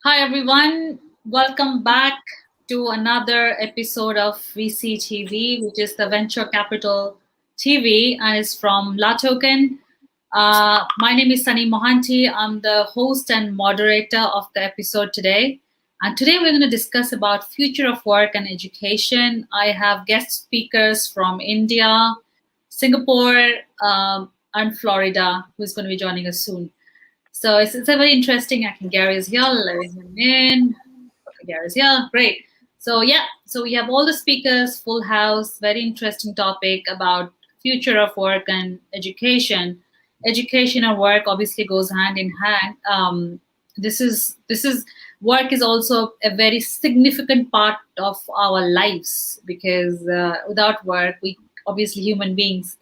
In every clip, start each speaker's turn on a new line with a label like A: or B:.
A: Hi, everyone. Welcome back to another episode of VCTV, which is the Venture Capital TV, and it's from LaToken. My name is Sunny Mohanty. I'm the host and moderator of the episode today. And today we're going to discuss about future of work and education. I have guest speakers from India, Singapore, and Florida, who's going to be joining us soon. So it's a very interesting. I can Gary is here. Let him in. Okay, Gary is here. Great. So we have all the speakers, full house. Very interesting topic about future of work and education. Education and work obviously goes hand in hand. This is work is also a very significant part of our lives because without work we obviously human beings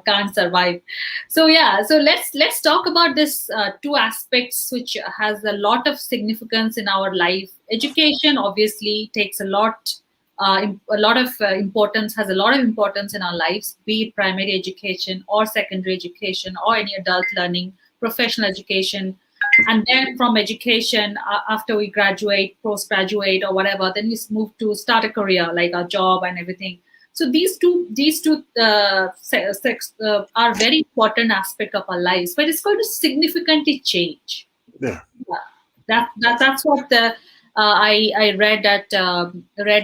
A: can't survive. So let's talk about this two aspects which has a lot of significance in our life. Education obviously takes a lot of importance, has a lot of importance in our lives, be it primary education or secondary education or any adult learning, professional education. And then from education, after we graduate, postgraduate or whatever, then we move to start a career like our job and everything. So these two are very important aspect of our lives, but it's going to significantly change.
B: Yeah.
A: That's what I read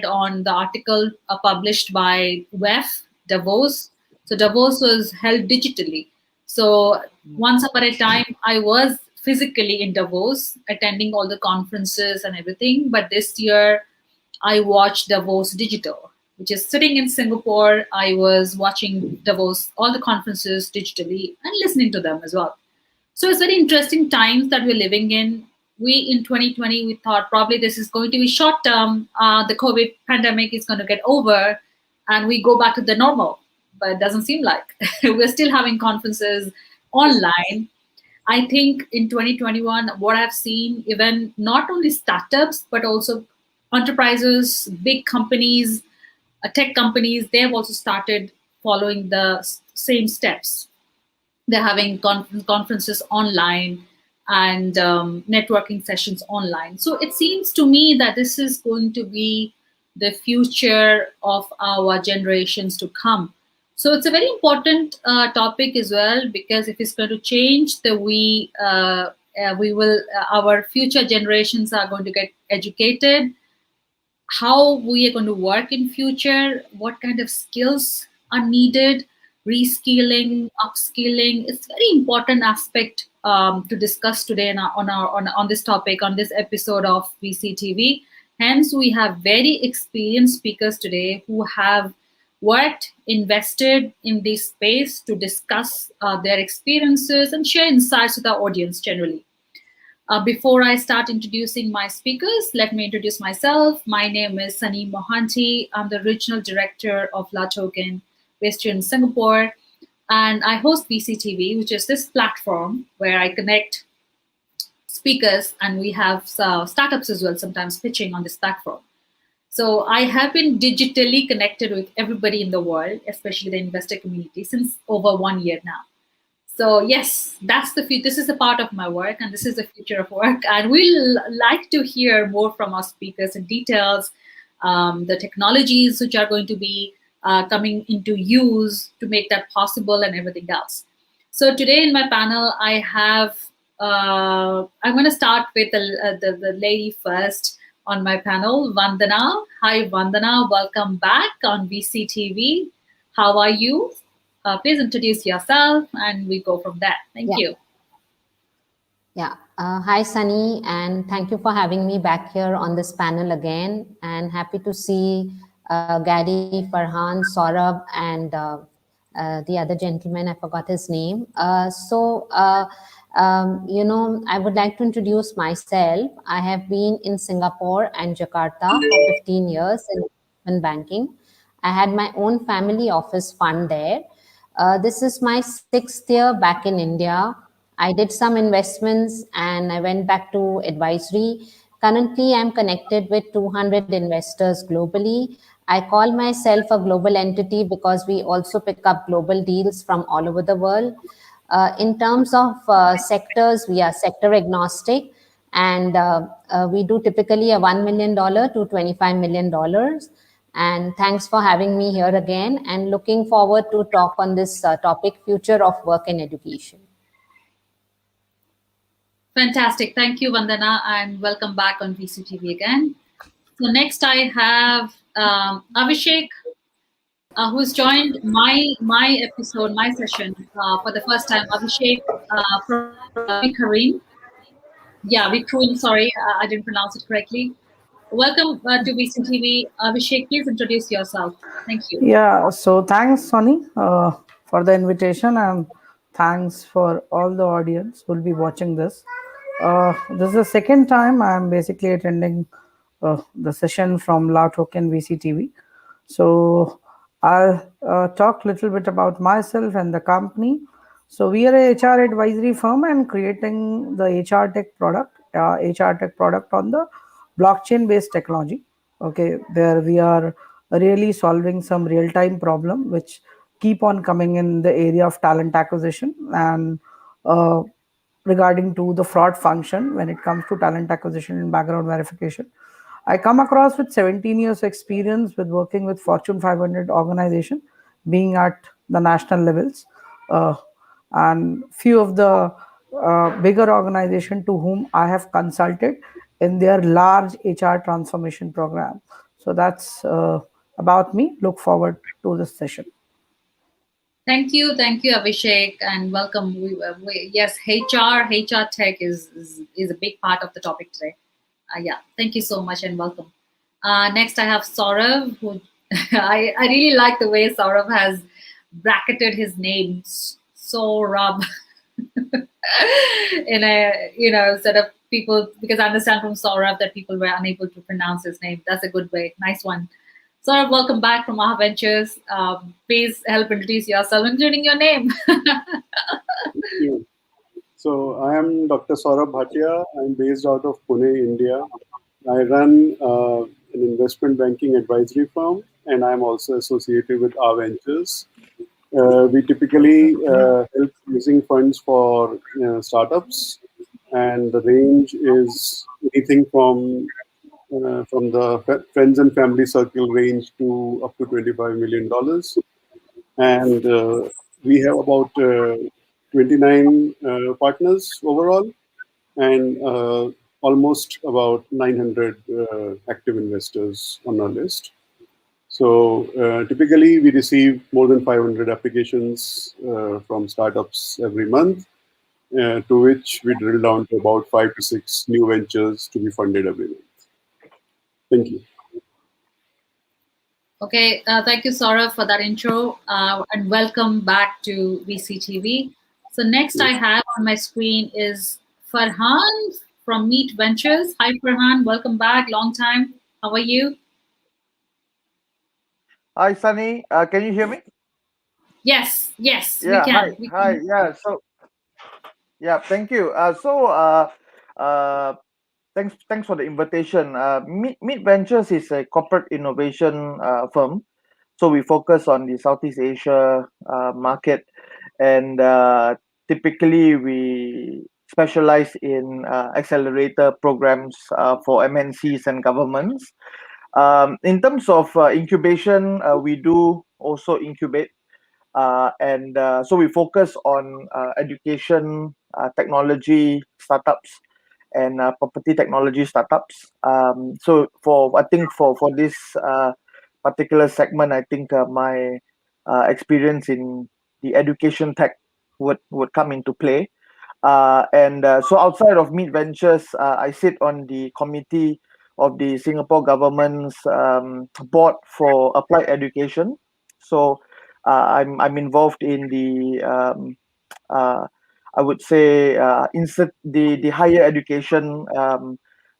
A: on the article published by WEF Davos. So Davos was held digitally. So once upon a time, I was physically in Davos, attending all the conferences and everything. But this year, I watched Davos digital, which is sitting in Singapore. I was watching Davos, all the conferences digitally and listening to them as well. So it's very interesting times that we're living in. We in 2020, we thought probably this is going to be short term. The COVID pandemic is going to get over and we go back to the normal. But it doesn't seem like we're still having conferences online. I think in 2021, what I've seen, even not only startups, but also enterprises, big companies, tech companies, they have also started following the same steps. They're having conferences online and networking sessions online. So it seems to me that this is going to be the future of our generations to come. So it's a very important topic as well, because if it's going to change the we will our future generations are going to get educated, how we are going to work in future, what kind of skills are needed, reskilling, upskilling. It's very important aspect to discuss today on this topic, on this episode of VCTV. Hence, we have very experienced speakers today who have worked, invested in this space to discuss their experiences and share insights with our audience generally. Before I start introducing my speakers, let me introduce myself. My name is Sunny Mohanty. I'm the regional director of LaToken based here in Singapore. And I host VCTV, which is this platform where I connect speakers, and we have startups as well, sometimes pitching on this platform. So I have been digitally connected with everybody in the world, especially the investor community, since over 1 year now. So yes, that's this is a part of my work, and this is the future of work. And we'll like to hear more from our speakers in details, the technologies which are going to be coming into use to make that possible, and everything else. So today in my panel, I have. I'm going to start with the lady first on my panel, Vandana. Hi, Vandana. Welcome back on VCTV. How are you? Please introduce yourself and we go from there. Thank you.
C: Yeah. Hi, Sunny, and thank you for having me back here on this panel again. And happy to see Gary, Farhan, Saurabh, and the other gentleman, I forgot his name. I would like to introduce myself. I have been in Singapore and Jakarta for 15 years in banking. I had my own family office fund there. This is my 6th year back in India. I did some investments and I went back to advisory. Currently, I'm connected with 200 investors globally. I call myself a global entity because we also pick up global deals from all over the world. In terms of sectors, we are sector agnostic. And we do typically a $1 million to $25 million. And thanks for having me here again, and looking forward to talk on this topic, future of work in education.
A: Fantastic. Thank you, Vandana, and welcome back on VCTV again. So next I have Abhishek, who's joined my episode, my session for the first time. Abhishek from Vikareen. Yeah, Vikareen. Sorry, I didn't pronounce it correctly. Welcome to VCTV. Abhishek, please introduce yourself. Thank you.
B: Yeah, so thanks, Sonny, for the invitation, and thanks for all the audience who will be watching this. This is the second time I'm basically attending the session from LaToken VCTV. So I'll talk a little bit about myself and the company. So we are a HR advisory firm and creating the HR tech product on the blockchain based technology. Okay, where we are really solving some real time problem which keep on coming in the area of talent acquisition and regarding to the fraud function when it comes to talent acquisition and background verification. I come across with 17 years experience with working with Fortune 500 organization, being at the national levels, uh, and few of the bigger organization to whom I have consulted in their large HR transformation program. So that's about me. Look forward to this session.
A: Thank you, Abhishek, and welcome. Yes, HR tech is a big part of the topic today. Yeah, thank you so much and welcome. Next, I have Saurav, who I really like the way Saurav has bracketed his name, Saurav, in a sort of people, because I understand from Saurav that people were unable to pronounce his name. That's a good way. Nice one. Saurav, welcome back from our ventures. Please help introduce yourself, including your name.
D: Thank you. So I am Dr. Saurabh Bhatia. I'm based out of Pune, India. I run an investment banking advisory firm, and I'm also associated with our ventures. We typically help using funds for startups, and the range is anything from the friends and family circle range to up to $25 million. And we have about 29 partners overall, and almost about 900 active investors on our list. So typically, we receive more than 500 applications from startups every month, to which we drill down to about 5 to 6 new ventures to be funded every month. Thank you.
A: Okay, thank you, Saurav, for that intro, and welcome back to VCTV. So next I have on my screen is Farhan from Meet Ventures. Hi, Farhan. Welcome back. Long time. How are you?
E: Hi, Sunny. Can you hear me?
A: Yes, we
E: Yeah.
A: can.
E: Hi.
A: We
E: Hi.
A: can.
E: Yeah. So, yeah. Thank you. Uh, thanks for the invitation. Meet Ventures is a corporate innovation firm. So we focus on the Southeast Asia market, and typically we specialize in accelerator programs for MNCs and governments. In terms of incubation, we do also incubate. And so we focus on education, technology startups, and property technology startups. So for I think for this particular segment, I think my experience in the education tech would come into play. And so outside of Meet Ventures, I sit on the committee of the Singapore government's board for applied education. So I'm involved in the uh, I would say the higher education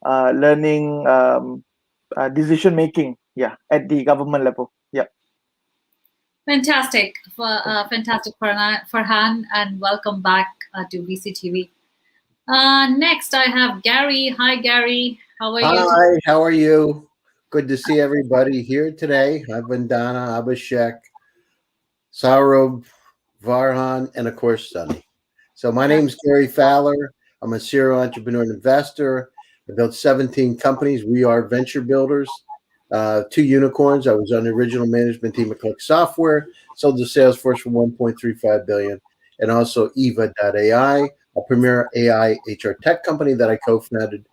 E: learning decision making, yeah, at the government level. Yeah.
A: Fantastic, Farhan, and welcome back to VCTV. Next, I have Gary. Hi, Gary. How are you?
F: Hi, how are you? Good to see everybody here today. I've been Dana, Abhishek, Saurabh, Varhan, and of course, Sunny. So my name's Gary Fowler. I'm a serial entrepreneur and investor. I built 17 companies. We are venture builders. 2 unicorns. I was on the original management team at Click Software. Sold to Salesforce for $1.35 billion, and also Eva.ai, a premier AI HR tech company that I co-founded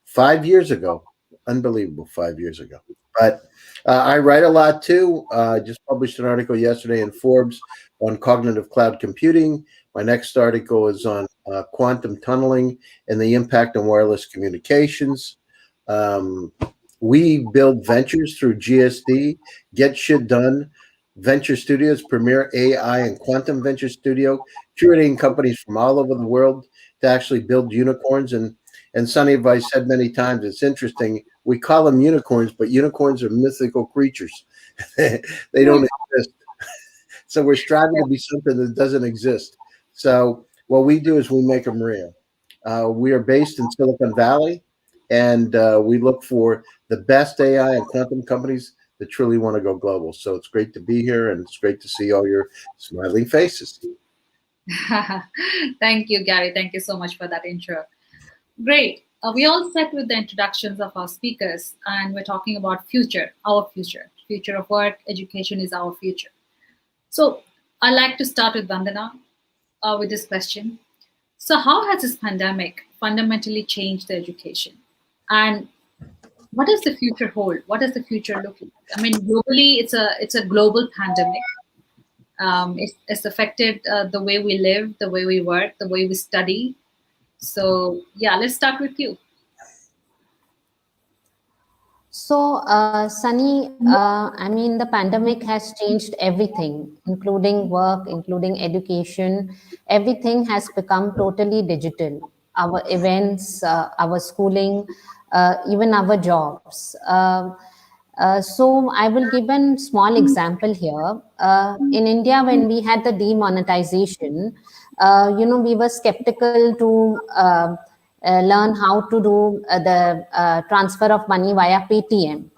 F: 5 years ago. Unbelievable, 5 years ago. But I write a lot too. I just published an article yesterday in Forbes on cognitive cloud computing. My next article is on quantum tunneling and the impact on wireless communications. We build ventures through GSD, Get Shit Done Venture Studios, premier AI and quantum venture studio, curating companies from all over the world to actually build unicorns. And Sonny, as I said many times, it's interesting. We call them unicorns, but unicorns are mythical creatures. They don't exist. So we're striving to be something that doesn't exist. So what we do is we make them real. We are based in Silicon Valley, and we look for the best AI and quantum companies that truly want to go global. So it's great to be here, and it's great to see all your smiling faces.
A: Thank you, Gary. Thank you so much for that intro. Great. We all set with the introductions of our speakers, and we're talking about future, our future. Future of work, education is our future. So I'd like to start with Vandana with this question. So how has this pandemic fundamentally changed the education? And what does the future hold? What does the future look like? I mean, globally, it's a global pandemic. It's affected the way we live, the way we work, the way we study. So yeah, let's start with you.
C: So, Sunny, I mean, the pandemic has changed everything, including work, including education. Everything has become totally digital. Our events, our schooling, even our jobs. So I will give a small example here. In India, when we had the demonetization, we were skeptical to learn how to do the transfer of money via Paytm.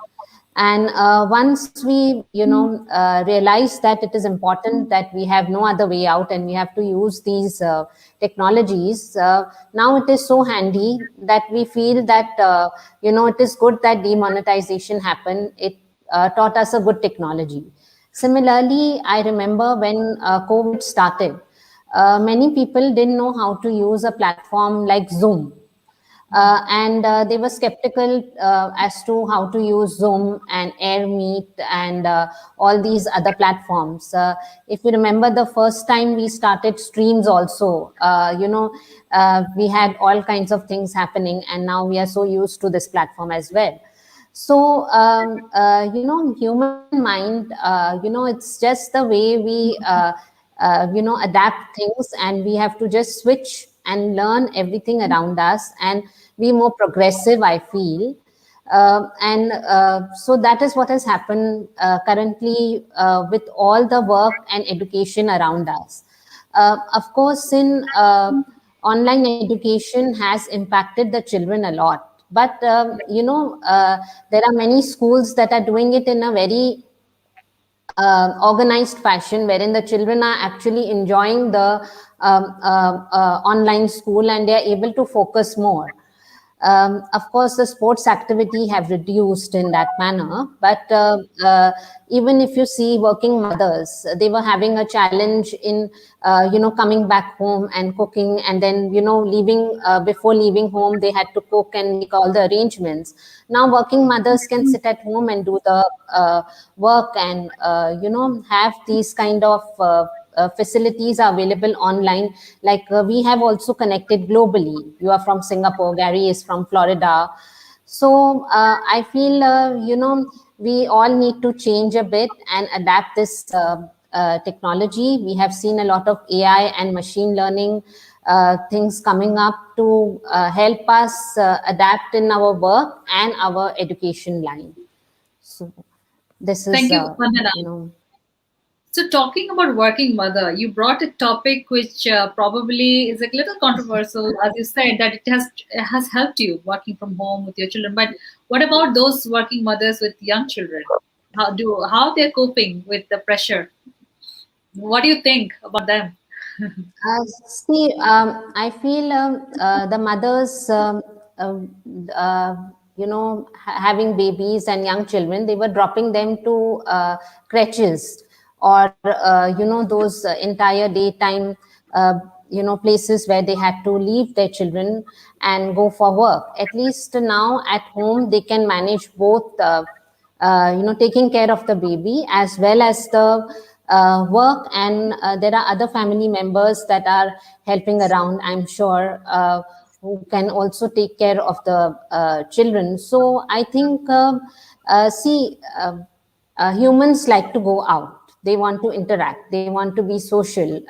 C: And once we, realize that it is important that we have no other way out and we have to use these technologies, now it is so handy that we feel that, it is good that demonetization happened. It taught us a good technology. Similarly, I remember when COVID started, many people didn't know how to use a platform like Zoom. And they were skeptical as to how to use Zoom and AirMeet and all these other platforms. If you remember, the first time we started streams also, we had all kinds of things happening, and now we are so used to this platform as well. So, human mind, it's just the way we, adapt things, and we have to just switch and learn everything around us and be more progressive, I feel. So that is what has happened currently with all the work and education around us. Of course, in online education has impacted the children a lot. But, there are many schools that are doing it in a very organized fashion, wherein the children are actually enjoying the online school and they are able to focus more. Of course, the sports activity have reduced in that manner, but even if you see working mothers, they were having a challenge in, coming back home and cooking, and then, leaving, before leaving home, they had to cook and make all the arrangements. Now, working mothers can sit at home and do the work and, have these kind of facilities are available online. Like we have also connected globally. You are from Singapore, Gary is from Florida. So I feel, we all need to change a bit and adapt this technology. We have seen a lot of AI and machine learning things coming up to help us adapt in our work and our education line. So this is,
A: Thank you, Vandana. So talking about working mother, you brought a topic which probably is a little controversial, as you said, that it has helped you working from home with your children. But what about those working mothers with young children? How they're coping with the pressure? What do you think about them?
C: See, I feel the mothers, uh, having babies and young children, they were dropping them to creches or, those entire daytime, places where they had to leave their children and go for work. At least now at home, they can manage both. Taking care of the baby as well as the work, and there are other family members that are helping around, I'm sure, who can also take care of the children. So I think, see, humans like to go out, they want to interact, they want to be social.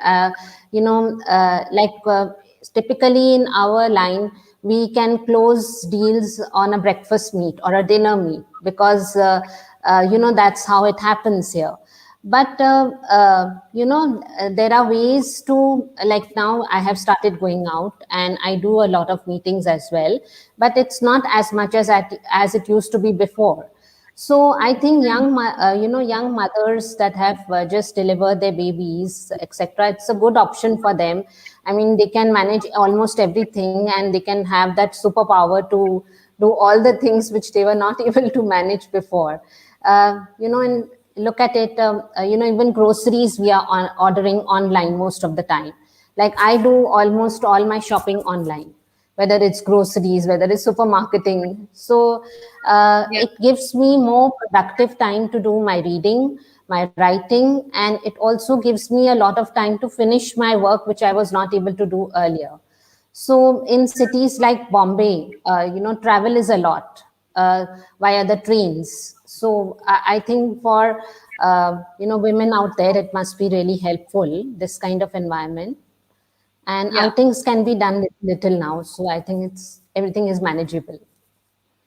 C: Typically in our line, we can close deals on a breakfast meet or a dinner meet, because that's how it happens here. But there are ways to, like, now I have started going out and I do a lot of meetings as well, but it's not as much as it used to be before. So I think young mothers that have just delivered their babies, etc. It's a good option for them. I mean, they can manage almost everything, and they can have that superpower to do all the things which they were not able to manage before. And look at it. Even groceries we are ordering online most of the time. Like, I do almost all my shopping online, whether it's groceries, whether it's supermarketing. So
A: Yeah.
C: it gives me more productive time to do my reading, my writing, and it also gives me a lot of time to finish my work, which I was not able to do earlier. So in cities like Bombay, travel is a lot via the trains. So I think for women out there, it must be really helpful, this kind of environment. And
A: Yeah.
C: outings can be done little now, so I think it's everything is manageable.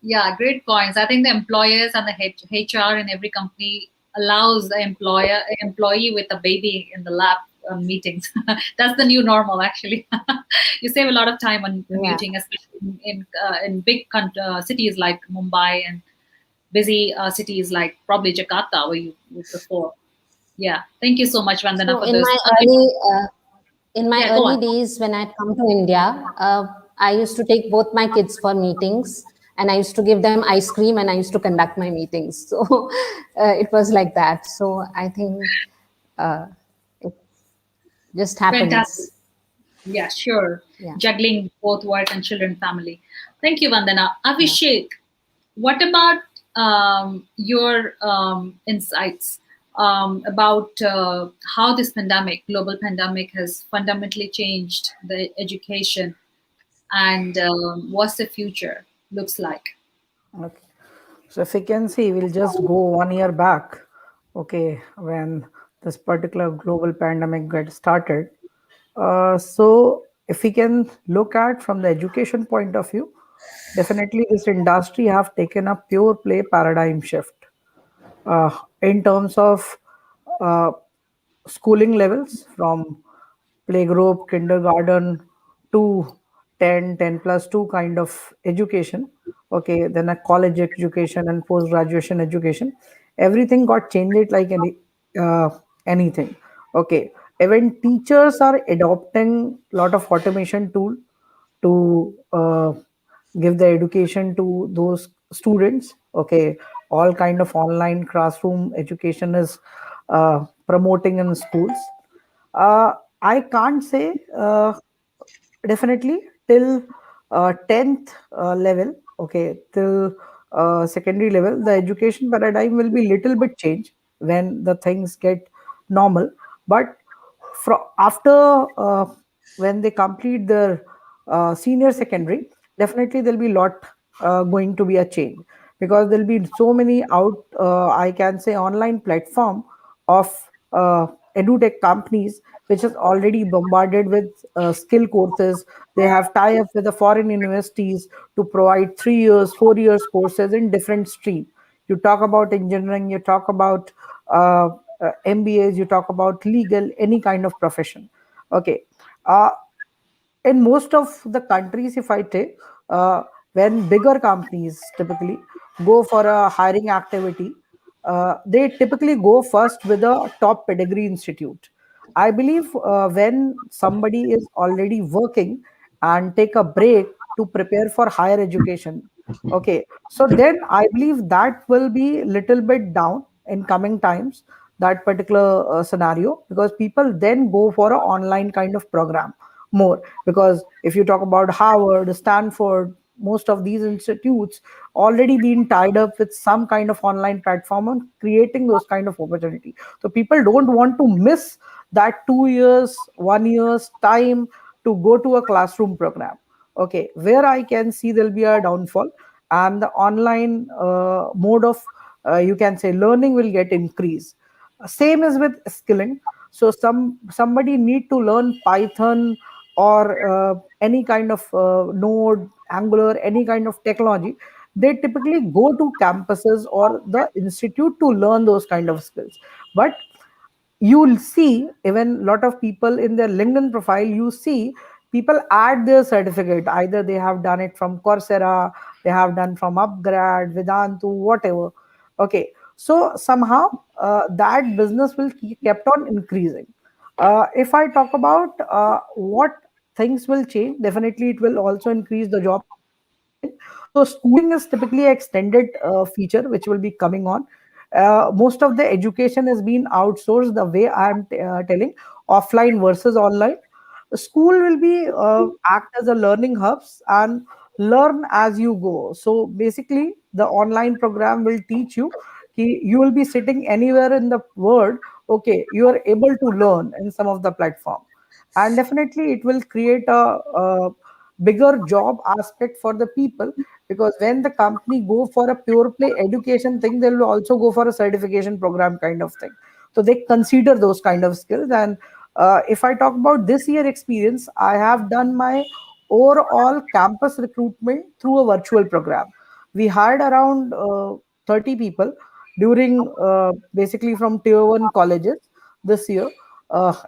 A: Yeah, great points. I think the employers and the HR in every company allows the employee with a baby in the lap on meetings. That's the new normal, actually. You save a lot of time on
C: Yeah.
A: commuting, especially in big cities like Mumbai, and busy cities like probably Jakarta, where you would prefer. Yeah, thank you so much, Vandana,
C: So
A: for this. Okay.
C: in my
A: Yeah, go
C: early
A: on.
C: days when I'd come to India, I used to take both my kids for meetings, and I used to give them ice cream, and I used to conduct my meetings. So it was like that. So I think uh, it just
A: Fantastic.
C: happens.
A: Yeah, sure.
C: Yeah.
A: Juggling both work and children, family. Thank you, Vandana.
C: Yeah.
A: Abhishek, what about your insights about how this pandemic, global pandemic, has fundamentally changed the education, and what's the future looks like?
B: Okay. So if you can see, we'll just go 1 year back, okay, when this particular global pandemic got started. So if we can look at from the education point of view, definitely this industry have taken a pure play paradigm shift in terms of uh, schooling levels from playgroup, kindergarten to 10 plus 2 kind of education. Okay, then a college education and post graduation education. Everything got changed like uh, anything. Okay, even teachers are adopting lot of automation tool to give the education to those students. Okay, all kind of online classroom education is promoting in schools. I can't say definitely till 10th level, okay, till secondary level, the education paradigm will be little bit changed when the things get normal. But after when they complete their senior secondary, definitely there'll be lot going to be a change, because there'll be so many out I can say online platform of edutech companies which is already bombarded with skill courses. They have tie up with the foreign universities to provide 3 years 4 years courses in different stream. You talk about engineering, you talk about uh, mbas, you talk about legal, any kind of profession. Okay, uh, in most of the countries, if I take, when bigger companies typically go for a hiring activity, they typically go first with a top pedigree institute. I believe when somebody is already working and take a break to prepare for higher education, okay, so then I believe that will be little bit down in coming times, that particular scenario, because people then go for a online kind of program more. Because if you talk about Harvard, Stanford, most of these institutes already been tied up with some kind of online platform and creating those kind of opportunity. So people don't want to miss that 2 years, 1 year's time to go to a classroom program. Okay, where I can see there'll be a downfall, and the online mode of you can say learning will get increased. Same as with skilling. So somebody need to learn Python or any kind of Node, Angular, any kind of technology. They typically go to campuses or the institute to learn those kind of skills. But you'll see even lot of people in their LinkedIn profile, you see people add their certificate, either they have done it from Coursera, they have done from Upgrad, Vedantu, whatever. Okay, so somehow that business will keep kept on increasing. If I talk about what things will change, definitely it will also increase the job opportunity. So schooling is typically an extended feature which will be coming on. Most of the education is being outsourced, the way I am telling, offline versus online. School will be act as a learning hubs and learn as you go. So basically the online program will teach you you will be sitting anywhere in the world. Okay, you are able to learn in some of the platform, and definitely it will create a bigger job aspect for the people. Because when the company go for a pure play education thing, they will also go for a certification program kind of thing. So they consider those kind of skills. And if I talk about this year experience, I have done my overall campus recruitment through a virtual program. We hired around 30 people during basically from tier 1 colleges this year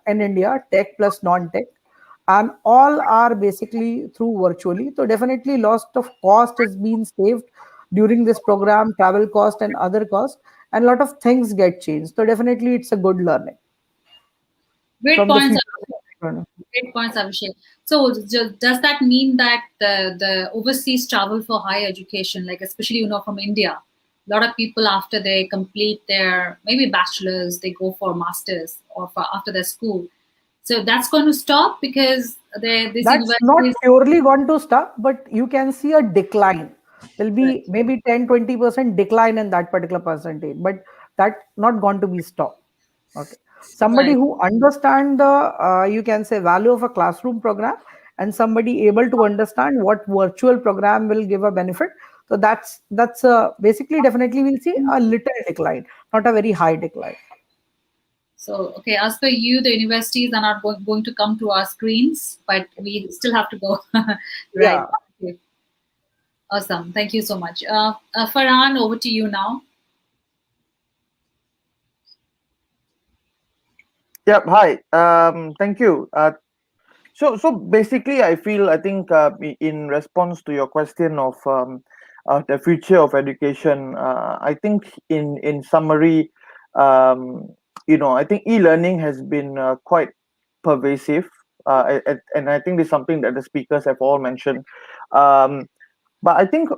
B: in India, tech plus non-tech, and all are basically through virtually. So definitely lots of cost has been saved during this program, travel cost and other cost, and a lot of things get changed. So definitely it's a good learning
A: Great
B: from the
A: points.
B: future.
A: Great points, Abhishek. So, does that mean that the overseas travel for higher education, like especially from India, a lot of people after they complete their maybe bachelor's, they go for masters or for after their school. So that's going to stop because this
B: That's not
A: university is
B: purely going to stop, but you can see a decline. There'll be maybe 10-20% decline in that particular percentage, but that not going to be stopped. Okay. Somebody
A: right.
B: who understand the you can say value of a classroom program, and somebody able to understand what virtual program will give a benefit. So that's basically definitely we'll see a little decline, not a very high decline.
A: So, okay, as per you, the universities are not going to come to our screens, but we still have to go. Right.
B: Yeah.
A: Okay. Awesome. Thank you so much. Farhan, over to you now.
E: Yeah, hi. Thank you. So basically, I think in response to your question of the future of education, I think in summary, um, I think e-learning has been quite pervasive, and I think this is something that the speakers have all mentioned. Um, but I think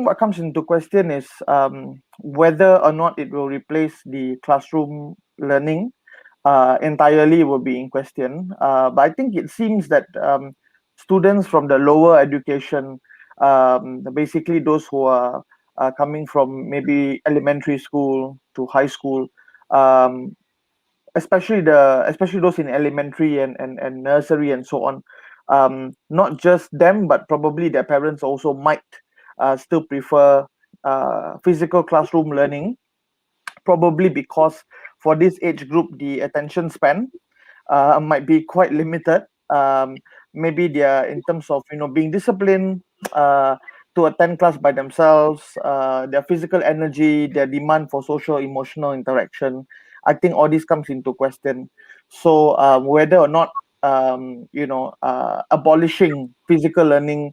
E: what comes into question is whether or not it will replace the classroom learning entirely will be in question. But I think it seems that students from the lower education, basically those who are coming from maybe elementary school to high school, um, especially those in elementary and nursery and so on, not just them but probably their parents also might still prefer physical classroom learning, probably because for this age group the attention span might be quite limited. Maybe they are in terms of being disciplined to attend class by themselves, their physical energy, their demand for social emotional interaction. I think all this comes into question. So whether or not abolishing physical learning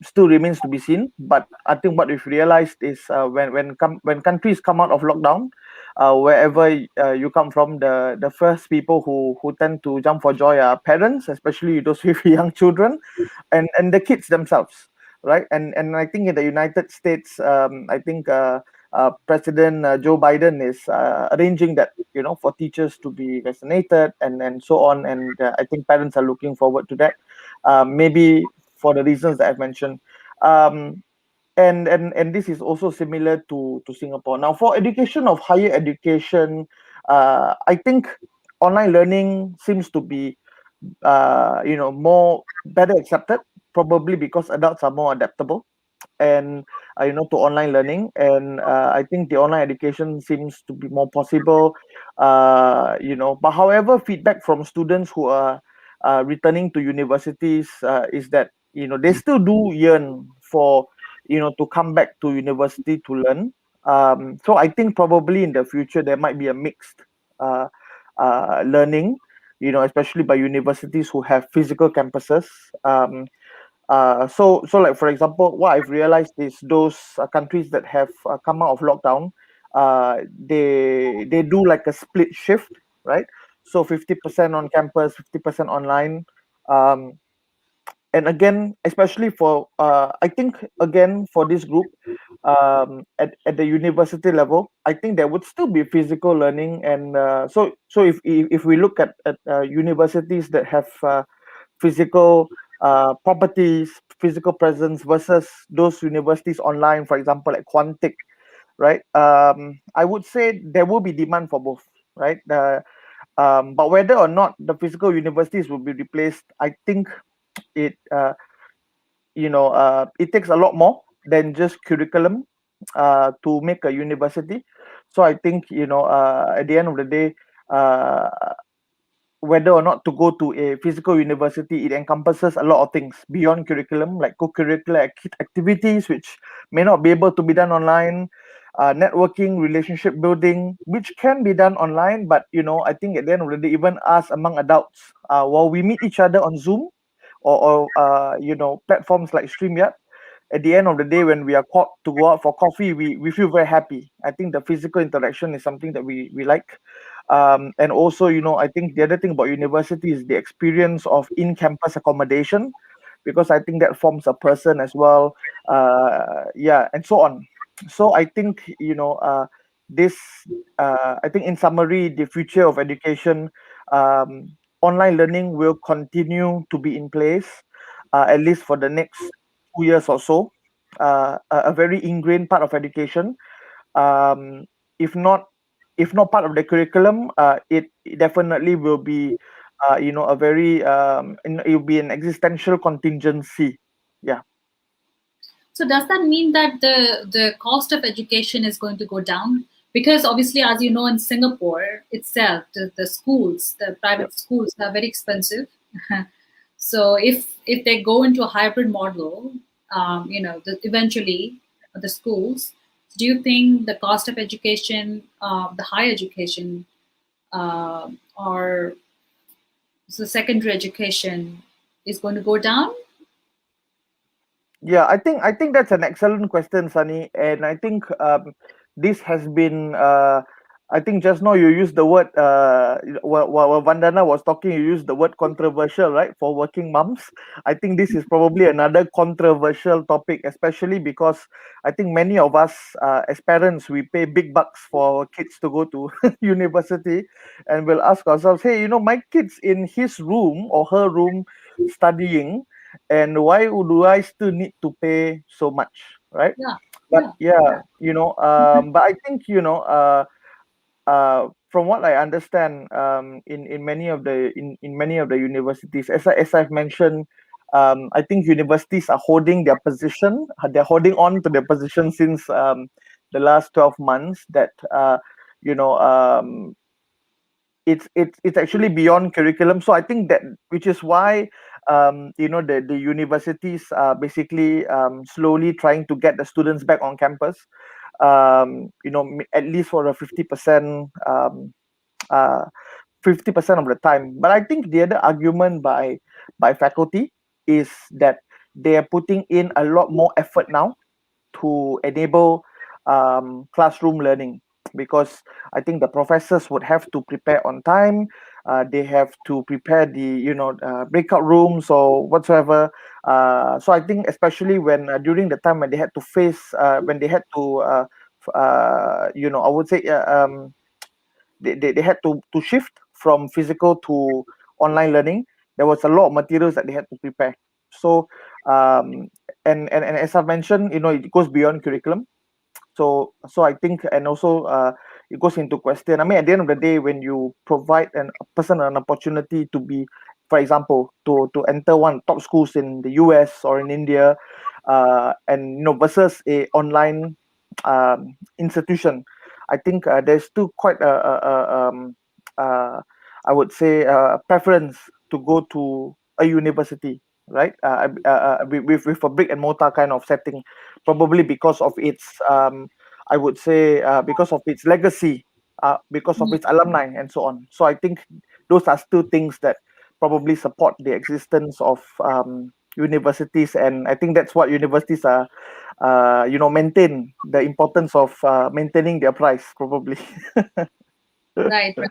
E: still remains to be seen. But I think what we've realized is when countries come out of lockdown, wherever you come from, the first people who tend to jump for joy are parents, especially those with young children, and the kids themselves, right? And I think in the United States, I think President Joe Biden is arranging that, for teachers to be vaccinated and so on. And I think parents are looking forward to that, maybe for the reasons that I've mentioned. Um, and this is also similar to Singapore. Now, for education of higher education, I think online learning seems to be more better accepted, probably because adults are more adaptable and to online learning. And I think the online education seems to be more possible. But however, feedback from students who are returning to universities is that they still do yearn for to come back to university to learn. So I think probably in the future there might be a mixed uh, learning, especially by universities who have physical campuses. So like, for example, what I've realized is those countries that have come out of lockdown, they do like a split shift, right? So 50% on campus, 50% online. um, and again, especially for I think again for this group, at the university level, I think there would still be physical learning. And so if we look at universities that have physical properties, physical presence, versus those universities online, for example, like Quantic, right? I would say there will be demand for both, right? But whether or not the physical universities will be replaced, I think it it takes a lot more than just curriculum to make a university. So I think at the end of the day, uh, whether or not to go to a physical university, it encompasses a lot of things beyond curriculum, like co-curricular activities, which may not be able to be done online, networking, relationship building, which can be done online. But I think at the end of the day, even us among adults, while we meet each other on Zoom or platforms like StreamYard, at the end of the day, when we are called to go out for coffee, we feel very happy. I think the physical interaction is something that we like. And also, I think the other thing about university is the experience of in-campus accommodation, because I think that forms a person as well. Yeah, and so on. So I think this I think in summary, the future of education, um, online learning will continue to be in place, at least for the next 2 years or so. A very ingrained part of education. um, if not part of the curriculum, it definitely will be a very it will be an existential contingency. Yeah.
A: So does that mean that the cost of education is going to go down? Because obviously, as you know, in Singapore itself, the schools, the private schools, are very expensive. So if they go into a hybrid model, eventually the schools, do you think the cost of education, the higher education, or the secondary education, is going to go down?
E: Yeah, I think that's an excellent question, Sunny. And I think this has been I think just now you used the word while Vandana was talking, you used the word controversial, right? For working moms. I think this is probably another controversial topic, especially because I think many of us as parents, we pay big bucks for our kids to go to university, and we'll ask ourselves, hey, my kid's in his room or her room studying, and why do I still need to pay so much, right?
A: Yeah,
E: But
A: yeah.
E: yeah, but I think from what I understand, in many of the in many of the universities, as I've mentioned, I think universities are holding their position. They're holding on to their position since the last 12 months. That you know it's actually beyond curriculum. So I think that, which is why the universities are basically slowly trying to get the students back on campus, at least for a 50%, uh, 50% of the time. But I think the other argument by faculty is that they are putting in a lot more effort now to enable classroom learning. because I think the professors would have to prepare on time. They have to prepare the breakout rooms or whatsoever. So I think especially when during the time when they had to face when they had to I would say they had to shift from physical to online learning. There was a lot of materials that they had to prepare. So and as I mentioned, it goes beyond curriculum. So I think, and also it goes into question. I mean, at the end of the day, when you provide a person an opportunity to be, for example, to enter one top schools in the US or in India, and versus a online institution, I think there's still quite uh, I would say a preference to go to a university, right? With a brick and mortar kind of setting, probably because of its I would say because of its legacy, because of its alumni and so on. So I think those are still things that probably support the existence of universities, and I think that's what universities are maintain the importance of maintaining their price probably.
A: Right, right.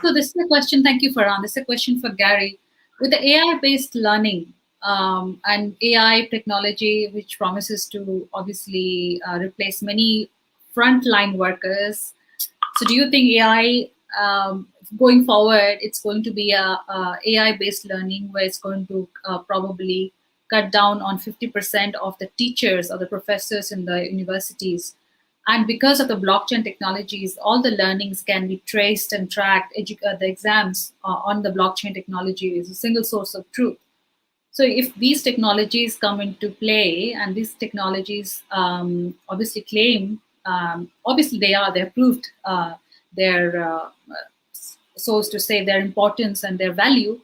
A: So this is a question. Thank you, Farhan. This is a question for Gary. With the AI-based learning and AI technology, which promises to obviously replace many frontline workers, so do you think AI going forward, it's going to be a AI-based learning where it's going to probably cut down on 50% of the teachers or the professors in the universities? And because of the blockchain technologies, all the learnings can be traced and tracked. The exams on the blockchain technology is a single source of truth. So if these technologies come into play, and these technologies obviously claim, obviously they're proved their so as to say their importance and their value.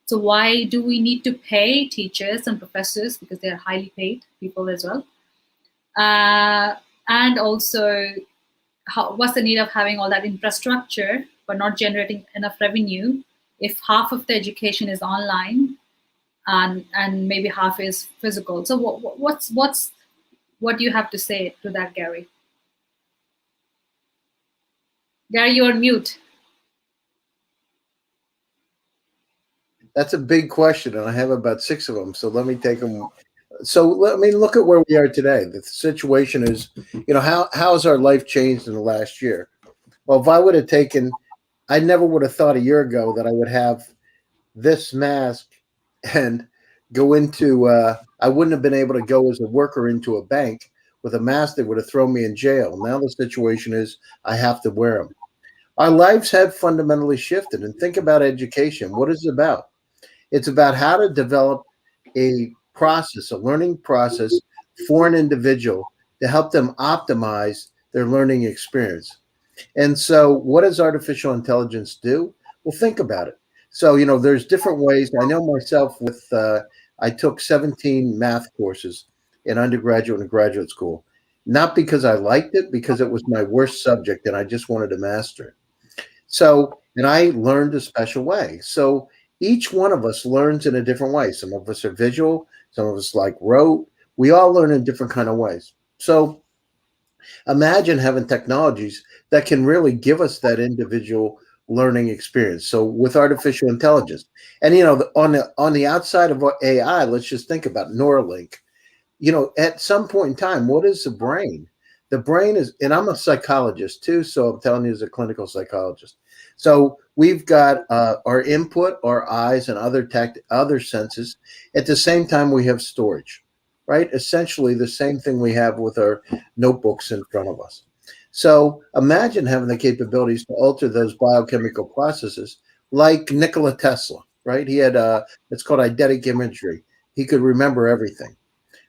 A: So why do we need to pay teachers and professors, because they're highly paid people as well? And also, what's the need of having all that infrastructure but not generating enough revenue if half of the education is online and maybe half is physical? So what do you have to say to that, Gary? Gary, you're on mute.
F: That's a big question, and I have about 6 of them. So let me take them. So let me look at where we are today. The situation is, how has our life changed in the last year? Well, if I would have taken, I never would have thought a year ago that I would have this mask and go into, I wouldn't have been able to go as a worker into a bank with a mask that would have thrown me in jail. Now the situation is I have to wear them. Our lives have fundamentally shifted. And think about education. What is it about? It's about how to develop a process, a learning process for an individual to help them optimize their learning experience. And so what does artificial intelligence do? Well, think about it. So, there's different ways. I know myself with, I took 17 math courses in undergraduate and graduate school, not because I liked it, because it was my worst subject and I just wanted to master it. So, and I learned a special way. So each one of us learns in a different way. Some of us are visual, some of us like rote. We all learn in different kind of ways. So imagine having technologies that can really give us that individual learning experience. So with artificial intelligence, and on the outside of AI, let's just think about Neuralink. At some point in time, what is the brain? The brain is, and I'm a psychologist too, so I'm telling you as a clinical psychologist. So we've got our input, our eyes, and other senses. At the same time, we have storage, right? Essentially the same thing we have with our notebooks in front of us. So imagine having the capabilities to alter those biochemical processes like Nikola Tesla, right? He had it's called eidetic imagery. He could remember everything.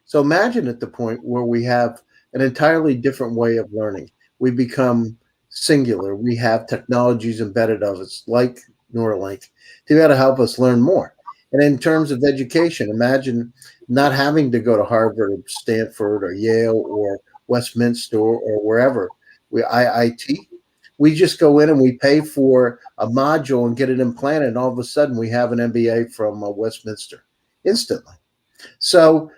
F: So imagine at the point where we have an entirely different way of learning. We become singular. We have technologies embedded of us like Neuralink to be able to help us learn more. And in terms of education, imagine not having to go to Harvard or Stanford or Yale or Westminster or wherever, IIT. We just go in and we pay for a module and get it implanted, and all of a sudden we have an MBA from Westminster instantly. So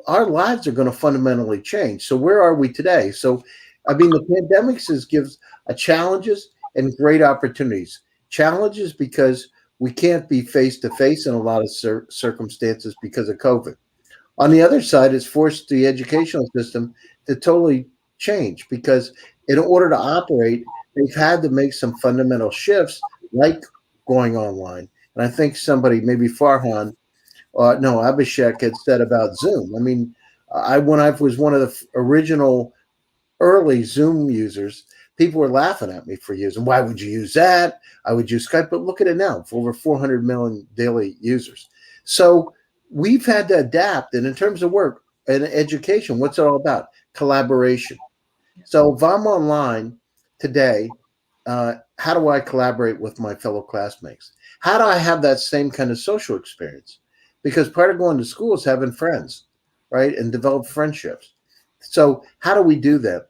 F: our lives are going to fundamentally change. So where are we today? So I mean, the pandemics gives challenges and great opportunities. Challenges because we can't be face to face in a lot of circumstances because of COVID. On the other side, it's forced the educational system to totally change because in order to operate, they've had to make some fundamental shifts, like going online. And I think somebody, maybe Farhan, no, Abhishek had said about Zoom. I mean, when I was one of the original early Zoom users, people were laughing at me for using. Why would you use that? I would use Skype, but look at it now, for over 400 million daily users. So we've had to adapt. And in terms of work and education, what's it all about? Collaboration. So if I'm online today, how do I collaborate with my fellow classmates? How do I have that same kind of social experience? Because part of going to school is having friends, right? And develop friendships. So how do we do that?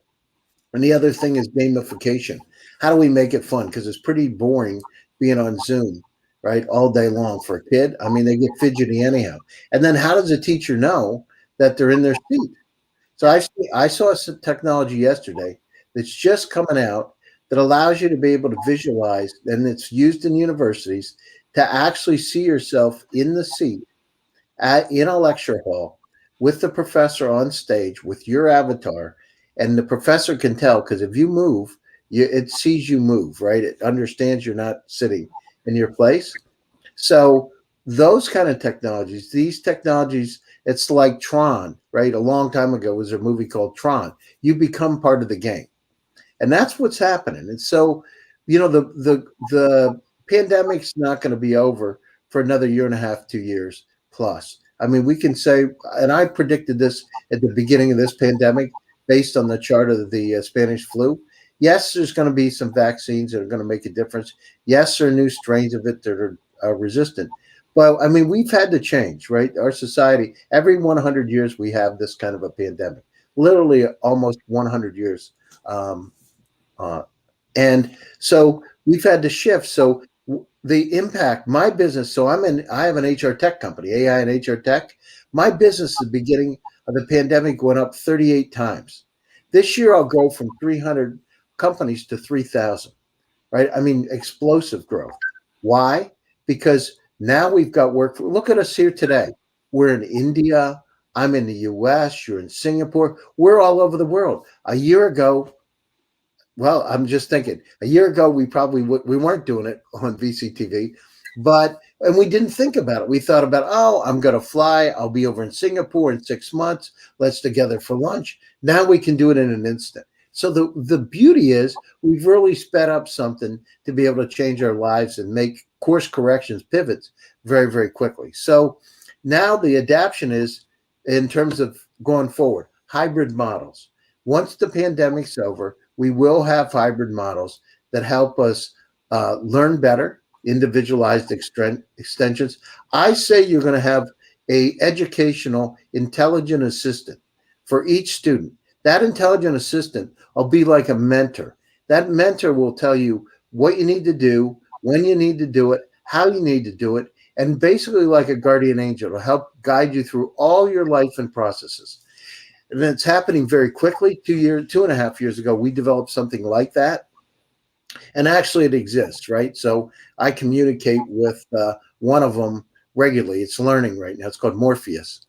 F: And the other thing is gamification. How do we make it fun? Because it's pretty boring being on Zoom, right, all day long for a kid. I mean, they get fidgety anyhow. And then how does a teacher know that they're in their seat? So I saw some technology yesterday that's just coming out that allows you to be able to visualize, and it's used in universities to actually see yourself in the seat in a lecture hall with the professor on stage with your avatar, and the professor can tell because if you move, it sees you move, right? It understands you're not sitting in your place. So those kind of technologies, these technologies, it's like Tron, right? A long time ago was a movie called Tron. You become part of the game, and that's what's happening. And so, the pandemic's not going to be over for another year and a half, 2 years plus. I mean, we can say, and I predicted this at the beginning of this pandemic based on the chart of the Spanish flu. Yes, there's going to be some vaccines that are going to make a difference. Yes, there are new strains of it that are resistant. But I mean, we've had to change, right? Our society, every 100 years, we have this kind of a pandemic, literally almost 100 years. Um, uh, and so we've had to shift. So the impact, my business, so I have an HR tech company, AI and HR tech. My business at the beginning of the pandemic went up 38 times. This year I'll go from 300 companies to 3,000, right? I mean, explosive growth. Why? Because now we've got work. Look at us here today. We're in India. I'm in the US. You're in Singapore. We're all over the world. A year ago, well, I'm just thinking. A year ago, we probably we weren't doing it on VCTV, and we didn't think about it. We thought about, oh, I'm going to fly. I'll be over in Singapore in 6 months. Let's together for lunch. Now we can do it in an instant. So the beauty is we've really sped up something to be able to change our lives and make course corrections, pivots very, very quickly. So now the adaptation is in terms of going forward, hybrid models. Once the pandemic's over, we will have hybrid models that help us learn better, individualized extensions. I say you're going to have a educational intelligent assistant for each student. That intelligent assistant will be like a mentor. That mentor will tell you what you need to do, when you need to do it, how you need to do it, and basically like a guardian angel to help guide you through all your life and processes. And it's happening very quickly. 2.5 years ago, we developed something like that. And actually it exists, right? So I communicate with one of them regularly. It's learning right now. It's called Morpheus.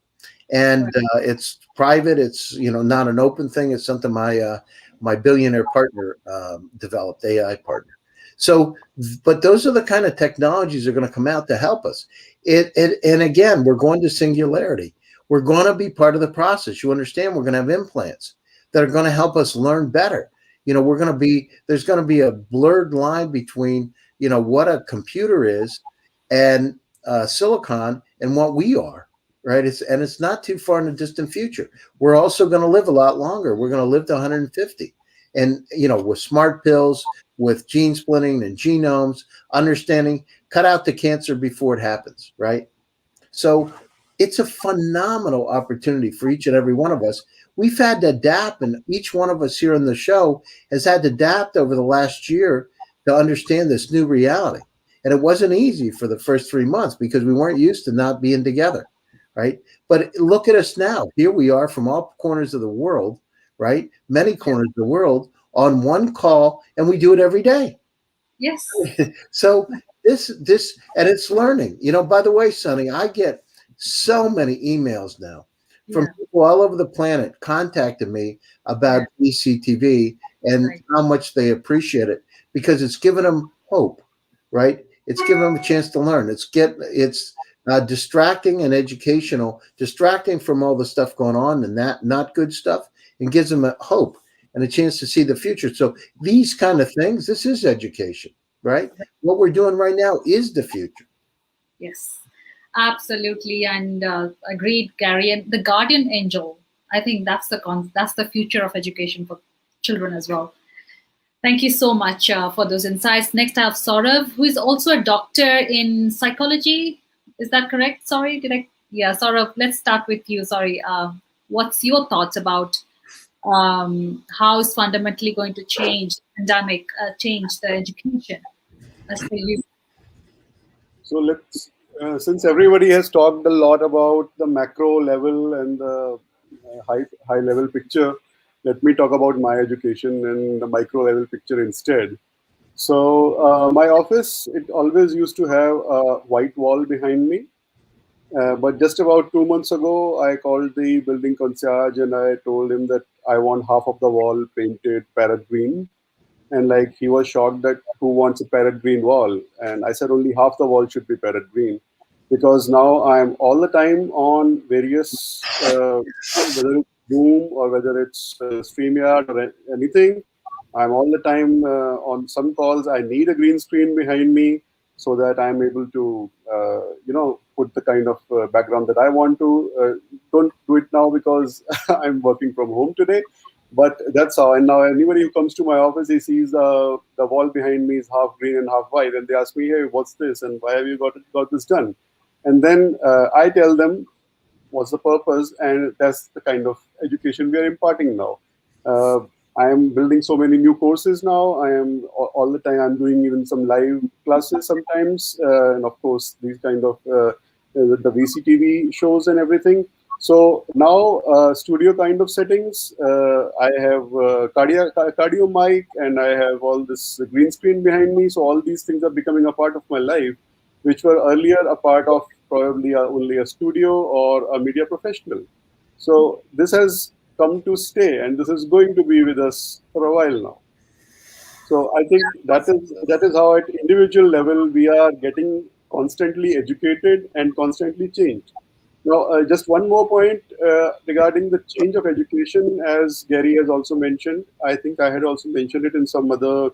F: And it's private. It's not an open thing. It's something my billionaire partner developed, AI partner. So, but those are the kind of technologies that are going to come out to help us. And again, we're going to singularity. We're going to be part of the process. You understand? We're going to have implants that are going to help us learn better. There's going to be a blurred line between, what a computer is and silicon and what we are. Right. It's not too far in the distant future. We're also going to live a lot longer. We're going to live to 150. And, with smart pills, with gene splitting and genomes, understanding, cut out the cancer before it happens. Right. So it's a phenomenal opportunity for each and every one of us. We've had to adapt, and each one of us here on the show has had to adapt over the last year to understand this new reality. And it wasn't easy for the first 3 months because we weren't used to not being together. Right. But look at us now. Here we are from all corners of the world, right? Many corners of the world on one call, and we do it every day.
A: Yes.
F: So this and it's learning. By the way, Sonny, I get so many emails now from
A: Yeah.
F: people all over the planet contacting me about VCTV and
A: Right.
F: how much they appreciate it because it's given them hope, right? It's given them a chance to learn. It's distracting and educational, distracting from all the stuff going on and that not good stuff, and gives them a hope and a chance to see the future. So these kind of things, this is education, right? What we're doing right now is the future.
A: Yes, absolutely, and agreed, Gary. And the guardian angel, I think that's the future of education for children as well. Thank you so much for those insights. Next, I have Saurav, who is also a doctor in psychology. Is that correct? Sorry, did I? Yeah, Saurav. Let's start with you. Sorry. What's your thoughts about how is fundamentally going to change pandemic change the education as per you?
D: So let's, since everybody has talked a lot about the macro level and the high level picture, let me talk about my education and the micro level picture instead. So my office, it always used to have a white wall behind me. But just about 2 months ago, I called the building concierge and I told him that I want half of the wall painted parrot green. And like he was shocked that who wants a parrot green wall? And I said only half the wall should be parrot green, because now I'm all the time on various, whether it's Zoom or whether it's StreamYard or anything. I'm all the time on some calls. I need a green screen behind me so that I'm able to, put the kind of background that I want to. Don't do it now because I'm working from home today, but that's how. And now anybody who comes to my office, he sees the wall behind me is half green and half white, and they ask me, "Hey, what's this? And why have you got this done?" And then I tell them what's the purpose, and that's the kind of education we are imparting now. Uh, I am building so many new courses now. I am all the time. I'm doing even some live classes sometimes, and of course these kind of the VCTV shows and everything. So now studio kind of settings. I have cardio mic, and I have all this green screen behind me. So all these things are becoming a part of my life, which were earlier a part of probably only a studio or a media professional. So this has come to stay, and this is going to be with us for a while now. So I think that is how at individual level we are getting constantly educated and constantly changed. Now, just one more point regarding the change of education, as Gary has also mentioned. I think I had also mentioned it in some other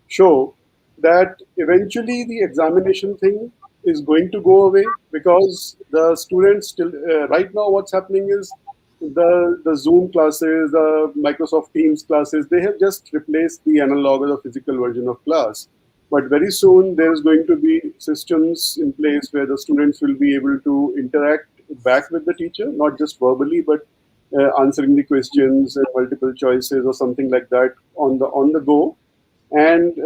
D: show, that eventually the examination thing is going to go away, because the students still right now what's happening is the Zoom classes, the Microsoft Teams classes, they have just replaced the analog or the physical version of class. But very soon there is going to be systems in place where the students will be able to interact back with the teacher, not just verbally, but answering the questions and multiple choices or something like that on the go. And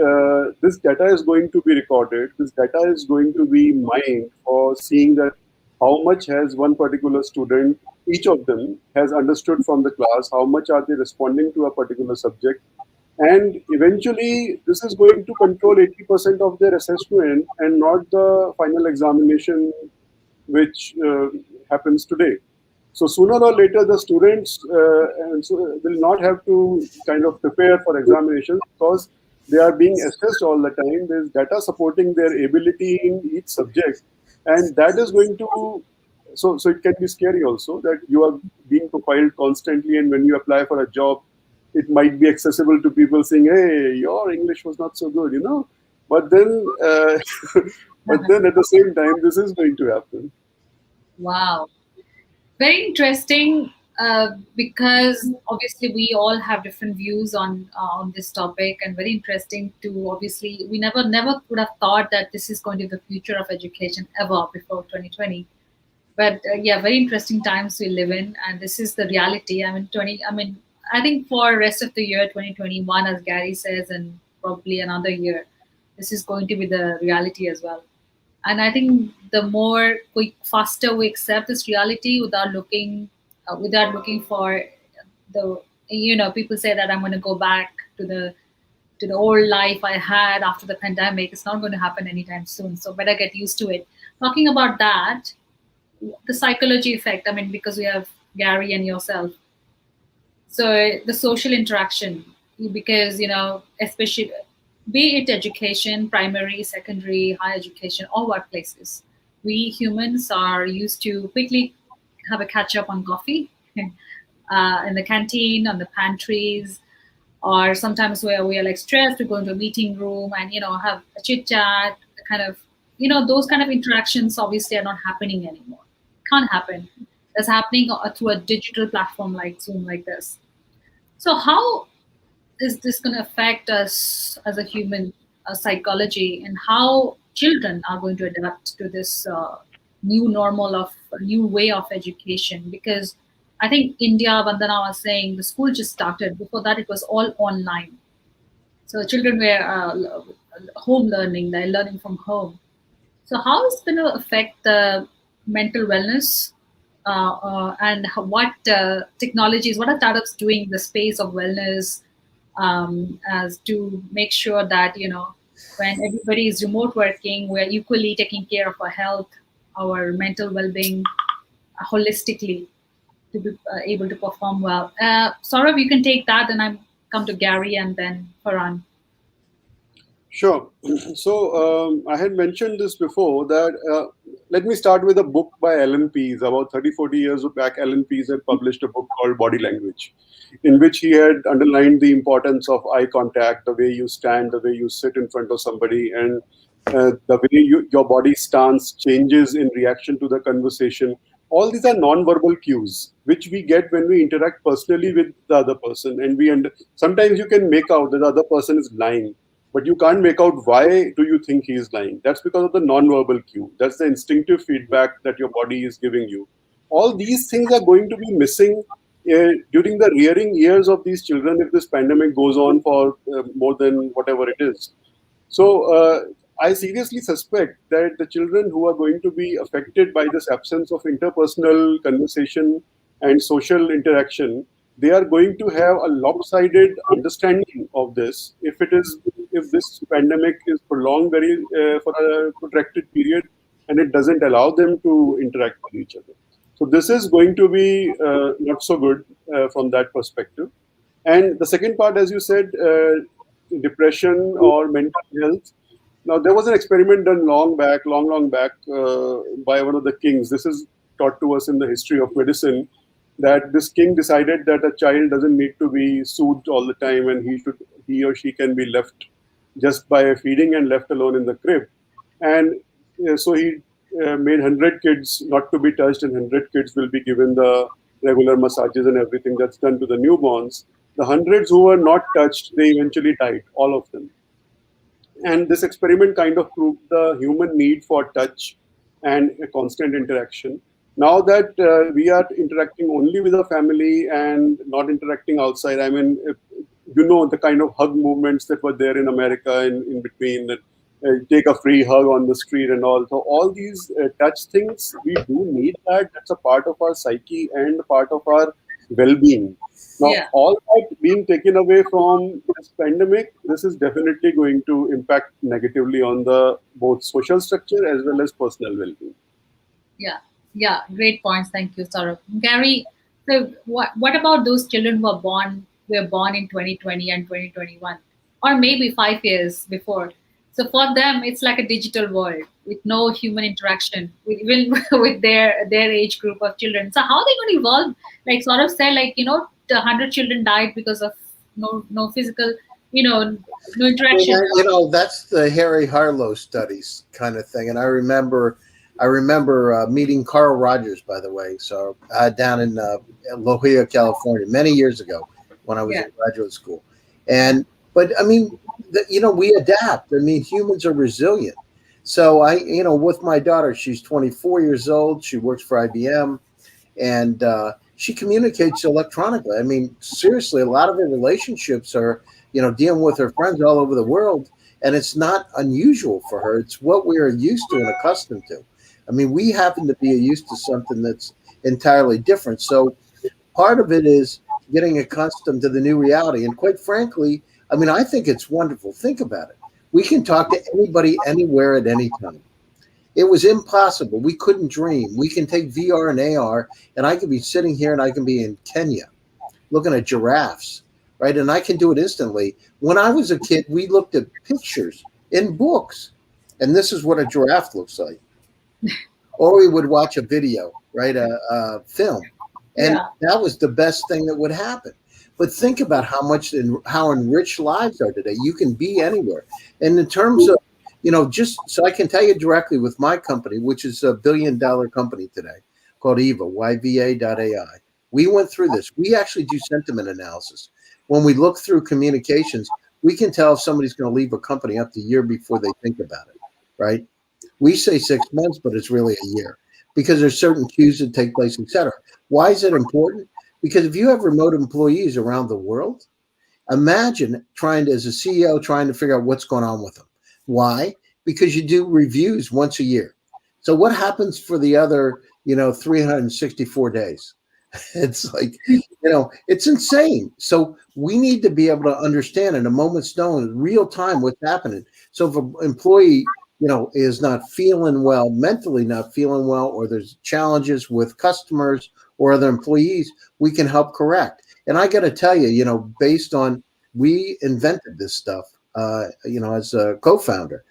D: this data is going to be recorded. This data is going to be mined for seeing that how much has one particular student, each of them, has understood from the class, how much are they responding to a particular subject. And eventually, this is going to control 80% of their assessment and not the final examination, which happens today. So sooner or later, the students will not have to kind of prepare for examinations, because they are being assessed all the time. There's data supporting their ability in each subject, and that is going to. So it can be scary also that you are being profiled constantly, and when you apply for a job, it might be accessible to people saying, "Hey, your English was not so good," you know. But then, but then at the same time, this is going to happen.
A: Wow. Very interesting, because obviously we all have different views on this topic, and very interesting to, obviously we never would have thought that this is going to be the future of education ever before 2020. But yeah, very interesting times we live in, and this is the reality. I think for rest of the year 2021, as Gary says, and probably another year, this is going to be the reality as well. And I think the more faster we accept this reality without looking for the people say that I'm going to go back to the old life I had after the pandemic. It's not going to happen anytime soon. So better get used to it. Talking about that, the psychology effect. I mean, because we have Gary and yourself. So the social interaction, because especially be it education, primary, secondary, higher education, or workplaces, we humans are used to quickly have a catch up on coffee in the canteen, on the pantries, or sometimes where we are like stressed, we go into a meeting room and have a chit chat, kind of those kind of interactions obviously are not happening anymore. Can't happen. That's happening through a digital platform like Zoom, like this. So how is this going to affect us as a human psychology, and how children are going to adapt to this new normal of new way of education? Because I think India, Vandana was saying the school just started. Before that, it was all online. So children were home learning, they're learning from home. So how is it going to affect the mental wellness, and what technologies, what are startups doing in the space of wellness, as to make sure that when everybody is remote working, we're equally taking care of our health, our mental well-being, holistically, to be able to perform well. Saurav, you can take that, and I come to Gary and then Farhan.
D: Sure. So I had mentioned this before that let me start with a book by Alan Pease. About 30, 40 years back, Alan Pease had published a book called Body Language, in which he had underlined the importance of eye contact, the way you stand, the way you sit in front of somebody, and the way your body stance changes in reaction to the conversation. All these are non-verbal cues which we get when we interact personally with the other person, and sometimes you can make out that the other person is lying, but you can't make out why do you think he is lying. That's because of the non-verbal cue. That's the instinctive feedback that your body is giving you. All these things are going to be missing during the rearing years of these children if this pandemic goes on for more than whatever it is. So I seriously suspect that the children who are going to be affected by this absence of interpersonal conversation and social interaction, they are going to have a lopsided understanding of this if this pandemic is prolonged very for a protracted period, and it doesn't allow them to interact with each other. So this is going to be not so good from that perspective. And the second part, as you said, depression or mental health. Now, there was an experiment done long back, by one of the kings. This is taught to us in the history of medicine, that this king decided that a child doesn't need to be soothed all the time, and he or she can be left just by feeding and left alone in the crib. And so he made 100 kids not to be touched, and 100 kids will be given the regular massages and everything that's done to the newborns. The hundreds who were not touched, they eventually died, all of them. And this experiment kind of proved the human need for touch and a constant interaction. Now that we are interacting only with the family and not interacting outside, I mean, the kind of hug movements that were there in America in between, that take a free hug on the street and all. So all these touch things, we do need that. That's a part of our psyche and a part of our well-being. Now,
A: Yeah.
D: all that being taken away from this pandemic, this is definitely going to impact negatively on the both social structure as well as personal well-being.
A: Yeah, great points. Thank you, Saurabh. Gary, so what about those children who were born in 2020 and 2021, or maybe 5 years before? So for them, it's like a digital world with no human interaction, even with their age group of children. So how are they going to evolve? Like Saurabh said, the 100 children died because of no physical, no interaction.
F: That's the Harry Harlow studies kind of thing. And I remember meeting Carl Rogers, by the way, so down in La Jolla, California, many years ago when I was in graduate school. But I mean, we adapt. I mean, humans are resilient. So with my daughter, she's 24 years old. She works for IBM, and she communicates electronically. I mean, seriously, a lot of her relationships are, dealing with her friends all over the world. And it's not unusual for her. It's what we are used to and accustomed to. I mean, we happen to be used to something that's entirely different. So part of it is getting accustomed to the new reality. And quite frankly, I mean, I think it's wonderful. Think about it. We can talk to anybody, anywhere, at any time. It was impossible. We couldn't dream. We can take VR and AR, and I could be sitting here and I can be in Kenya looking at giraffes, right? And I can do it instantly. When I was a kid, we looked at pictures in books, and this is what a giraffe looks like. Or we would watch a video, right? A film. And
A: Yeah.
F: that was the best thing that would happen. But think about how enriched lives are today. You can be anywhere. And in terms of, just so I can tell you directly with my company, which is a $1 billion company today called EVA, YVA.ai. We went through this. We actually do sentiment analysis. When we look through communications, we can tell if somebody's going to leave a company up to a year before they think about it, right? We say 6 months, but it's really a year because there's certain cues that take place, et cetera. Why is it important? Because if you have remote employees around the world, imagine as a CEO, trying to figure out what's going on with them. Why? Because you do reviews once a year. So what happens for the other, 364 days? It's like, it's insane. So we need to be able to understand in a moment's notice, real time, what's happening. So if an employee, is not feeling well, mentally not feeling well, or there's challenges with customers or other employees, we can help correct. And I got to tell you, based on, we invented this stuff, as a co-founder,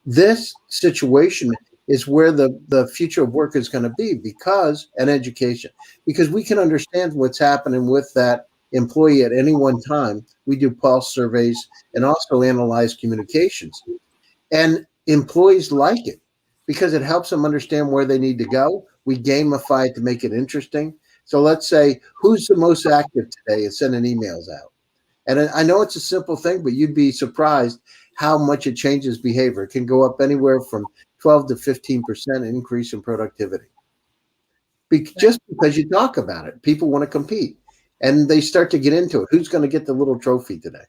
F: this situation is where the future of work is going to be and education, because we can understand what's happening with that employee at any one time. We do pulse surveys and also analyze communications. And employees like it because it helps them understand where they need to go. We gamify it to make it interesting. So let's say, who's the most active today is sending emails out. And I know it's a simple thing, but you'd be surprised how much it changes behavior. It can go up anywhere from 12 to 15% increase in productivity. Just because you talk about it, people want to compete and they start to get into it. Who's going to get the little trophy today?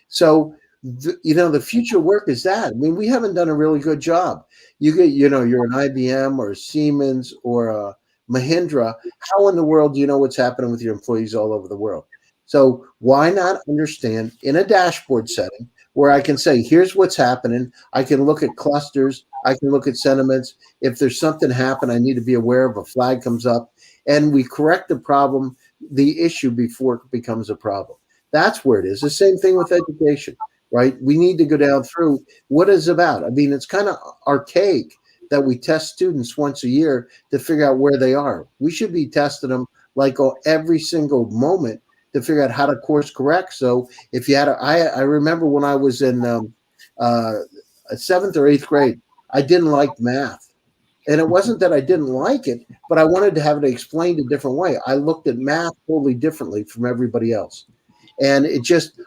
F: So, the future work is that. I mean, we haven't done a really good job. You're an IBM or a Siemens or a Mahindra. How in the world do you know what's happening with your employees all over the world? So why not understand in a dashboard setting where I can say, here's what's happening. I can look at clusters. I can look at sentiments. If there's something happen, I need to be aware of, a flag comes up, and we correct the issue before it becomes a problem. That's where it is. The same thing with education, right? We need to go down through what it's about. I mean, it's kind of archaic that we test students once a year to figure out where they are. We should be testing them like every single moment to figure out how to course correct. So if you had I remember when I was in 7th or 8th grade, I didn't like math. And it wasn't that I didn't like it, but I wanted to have it explained a different way. I looked at math totally differently from everybody else. And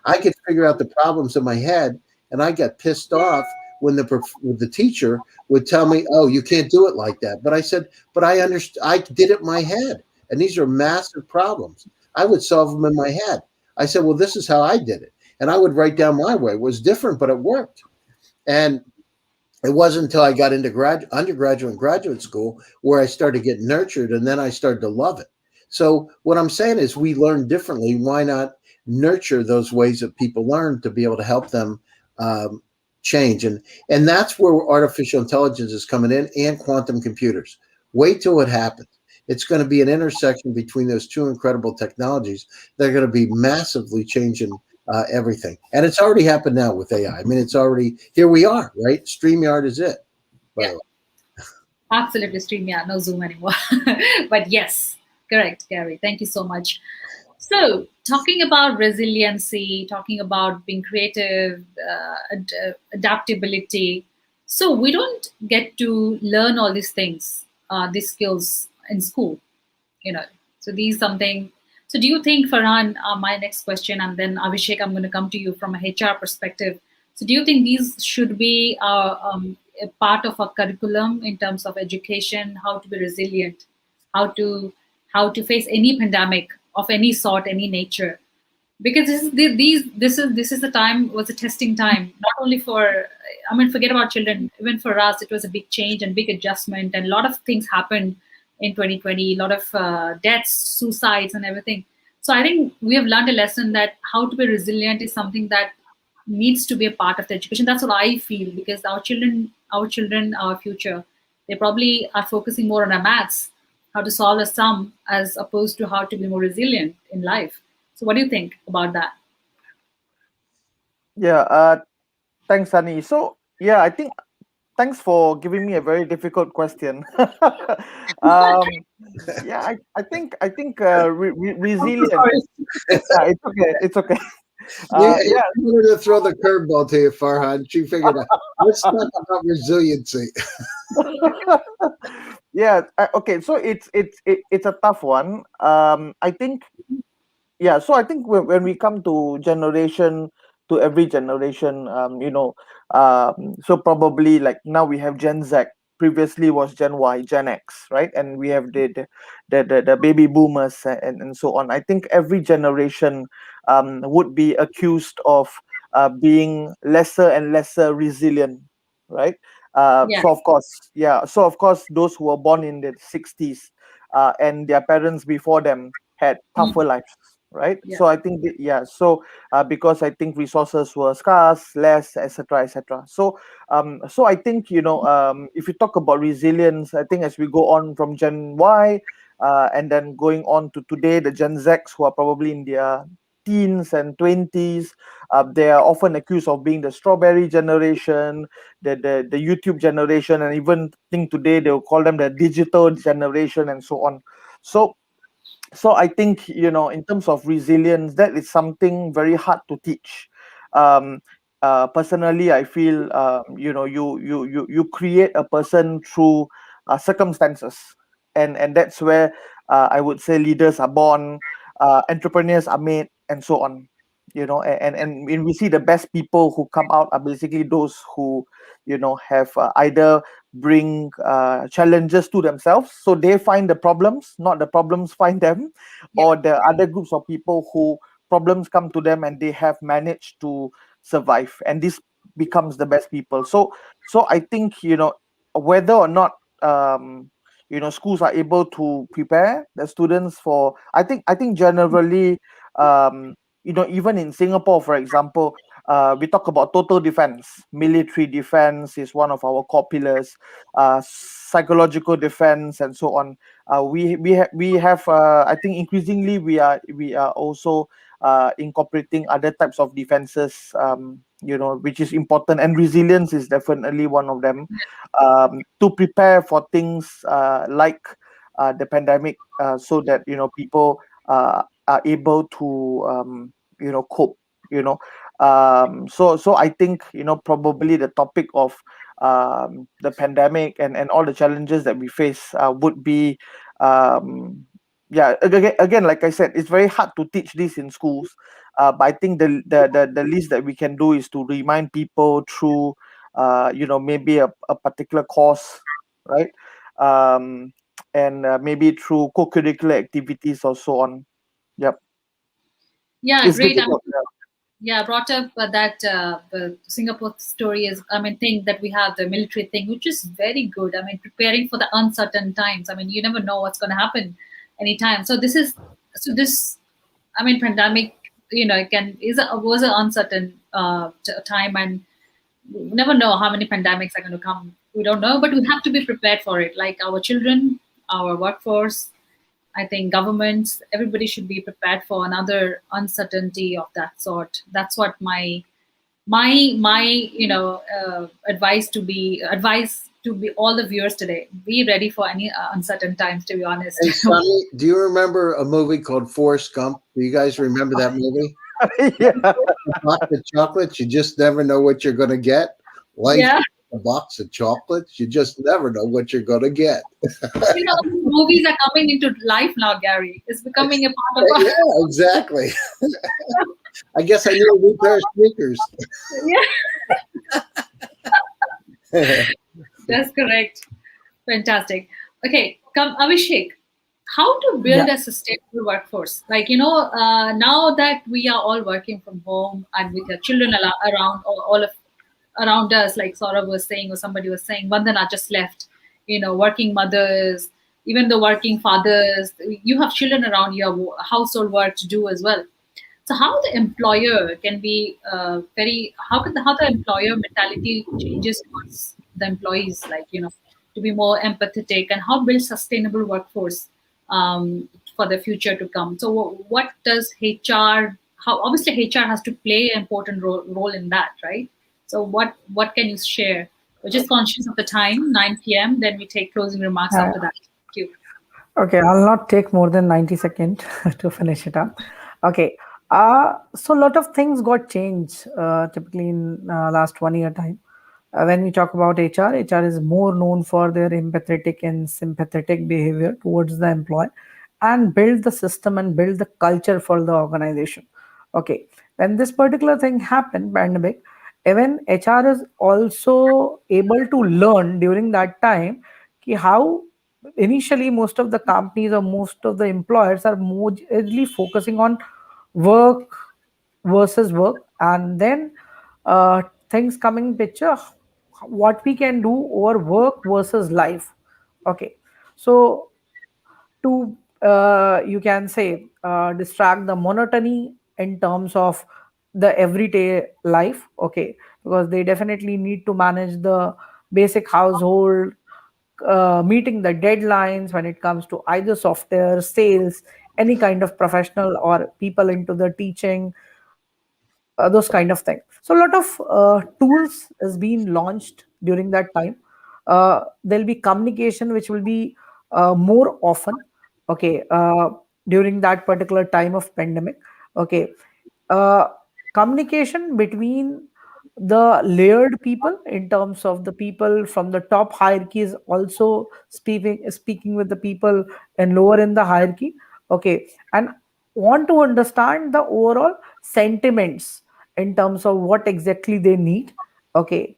F: I could figure out the problems in my head, and I got pissed off when the teacher would tell me, "Oh, you can't do it like that." But I said, "But I understood. I did it in my head, and these are massive problems. I would solve them in my head." I said, "Well, this is how I did it," and I would write down my way. It was different, but it worked. And it wasn't until I got into undergraduate and graduate school where I started getting nurtured, and then I started to love it. So what I'm saying is, we learn differently. Why not nurture those ways that people learn to be able to help them change? And that's where artificial intelligence is coming in, and quantum computers. Wait till it happens. It's going to be an intersection between those two incredible technologies that are going to be massively changing everything. And it's already happened now with AI. I mean, it's already, here we are, right? StreamYard is it.
A: Yeah. Absolutely, StreamYard, no Zoom anymore. But yes, correct, Gary. Thank you so much. So, talking about resiliency, talking about being creative, adaptability. So, we don't get to learn all these things, these skills in school, So, these something. So, do you think, Farhan, my next question, and then Abhishek, I'm going to come to you from a HR perspective. So, do you think these should be a part of our curriculum in terms of education, how to be resilient, how to face any pandemic of any sort, any nature? Because this is the time, was a testing time, not only for, forget about children, even for us, it was a big change and big adjustment, and a lot of things happened in 2020, a lot of deaths, suicides, and everything. So I think we have learned a lesson that how to be resilient is something that needs to be a part of the education. That's what I feel, because our future, they probably are focusing more on our maths, how to solve a sum, as opposed to how to be more resilient in life. So what do you think about that?
E: Yeah, thanks, Sunny. So yeah, I think thanks for giving me a very difficult question. um, yeah, I think
A: I'm so
E: resilience.
A: sorry.
E: It's okay. It's okay.
F: Yeah,
E: Yeah,
F: you wanted to throw the curveball to you, Farhan. She figured out. Let's talk about resiliency.
E: yeah. Okay, so it's a tough one. I think yeah, so I think when we come to generation, to every generation, so probably like now we have Gen Z, previously was Gen Y, Gen X, right? And we have the baby boomers, and so on. I think every generation would be accused of being lesser and lesser resilient, right?
A: Yeah,
E: So of course, yeah, so of course those who were born in the 60s and their parents before them had
A: mm,
E: tougher lives, right?
A: yeah,
E: So I think yeah, so because I think resources were scarce, less, etc., etc. So I think if you talk about resilience, I think as we go on from Gen Y and then going on to today, the Gen Zs who are probably in their teens and 20s, they are often accused of being the strawberry generation, the YouTube generation, and even think today they will call them the digital generation and so on. So so I think in terms of resilience, that is something very hard to teach. um Personally, I feel you create a person through circumstances, and that's where I would say leaders are born, entrepreneurs are made, and so on. And when we see the best people who come out are basically those who have either bring challenges to themselves, so they find the problems, not the problems find them,
A: yeah,
E: or the other groups of people who problems come to them and they have managed to survive, and this becomes the best people. So I think whether or not schools are able to prepare the students for, I think generally, um even in Singapore, for example, we talk about total defense. Military defense is one of our core pillars, psychological defense, and so on. We have I think increasingly we are also incorporating other types of defenses, which is important, and resilience is definitely one of them, to prepare for things like the pandemic, so that people are able to cope. So I think probably the topic of the pandemic and all the challenges that we face would be, yeah, again, like I said, it's very hard to teach this in schools, but I think the least that we can do is to remind people through maybe a particular course, right? And maybe through co-curricular activities or so on. Yep.
A: yeah.
E: It's
A: Great.
E: difficult.
A: Yeah, brought up that the Singapore story is, I mean, thing that we have the military thing, which is very good. I mean, preparing for the uncertain times. I mean, you never know what's going to happen anytime. So this, I mean, pandemic, was an uncertain time, and we never know how many pandemics are going to come. We don't know, but we have to be prepared for it. Like our children, our workforce, I think governments, everybody should be prepared for another uncertainty of that sort. That's what my advice to be all the viewers today. Be ready for any uncertain times. To be honest.
F: Hey, Sonny, do you remember a movie called Forrest Gump? Do you guys remember that movie?
E: Yeah.
F: A box of chocolates, you just never know what you're going to get. Life,
A: Yeah,
F: a box of chocolates, you just never know what you're going to get.
A: movies are coming into life now, Gary. It's becoming a part of our.
F: Yeah, exactly. I guess I need a new pair of sneakers.
A: Yeah, that's correct. Fantastic. Okay, come Abhishek. How to build
B: Yeah.
A: a sustainable workforce? Like now that we are all working from home and with your children around, all of around us, like Saurabh was saying, or somebody was saying, Vandana just left. Working mothers, even the working fathers, you have children around, you have household work to do as well. So how the employer can be very, how the employer mentality changes towards the employees, like, to be more empathetic, and how build sustainable workforce for the future to come. So what does HR, how obviously HR has to play an important role in that, right? So what can you share? We're just conscious of the time, 9 p.m. Then we take closing remarks
B: Uh,
A: after that. Thank you.
B: Okay, I'll not take more than 90 seconds to finish it up. Okay, so a lot of things got changed typically in last 1 year time. When we talk about HR is more known for their empathetic and sympathetic behavior towards the employee and build the system and build the culture for the organization. Okay, when this particular thing happened, pandemic, even HR is also able to learn during that time how initially most of the companies or most of the employers are mostly focusing on work versus work, and then things coming picture what we can do over work versus life. Okay, so to you can say distract the monotony in terms of the everyday life. Okay, because they definitely need to manage the basic household, meeting the deadlines when it comes to either software sales, any kind of professional or people into the teaching, those kind of things. So a lot of tools is being launched during that time. There'll be communication which will be more often. Okay, during that particular time of pandemic. Okay, uh, communication between the layered people in terms of the people from the top hierarchies also speaking with the people and lower in the hierarchy. Okay, and want to understand the overall sentiments in terms of what exactly they need. Okay,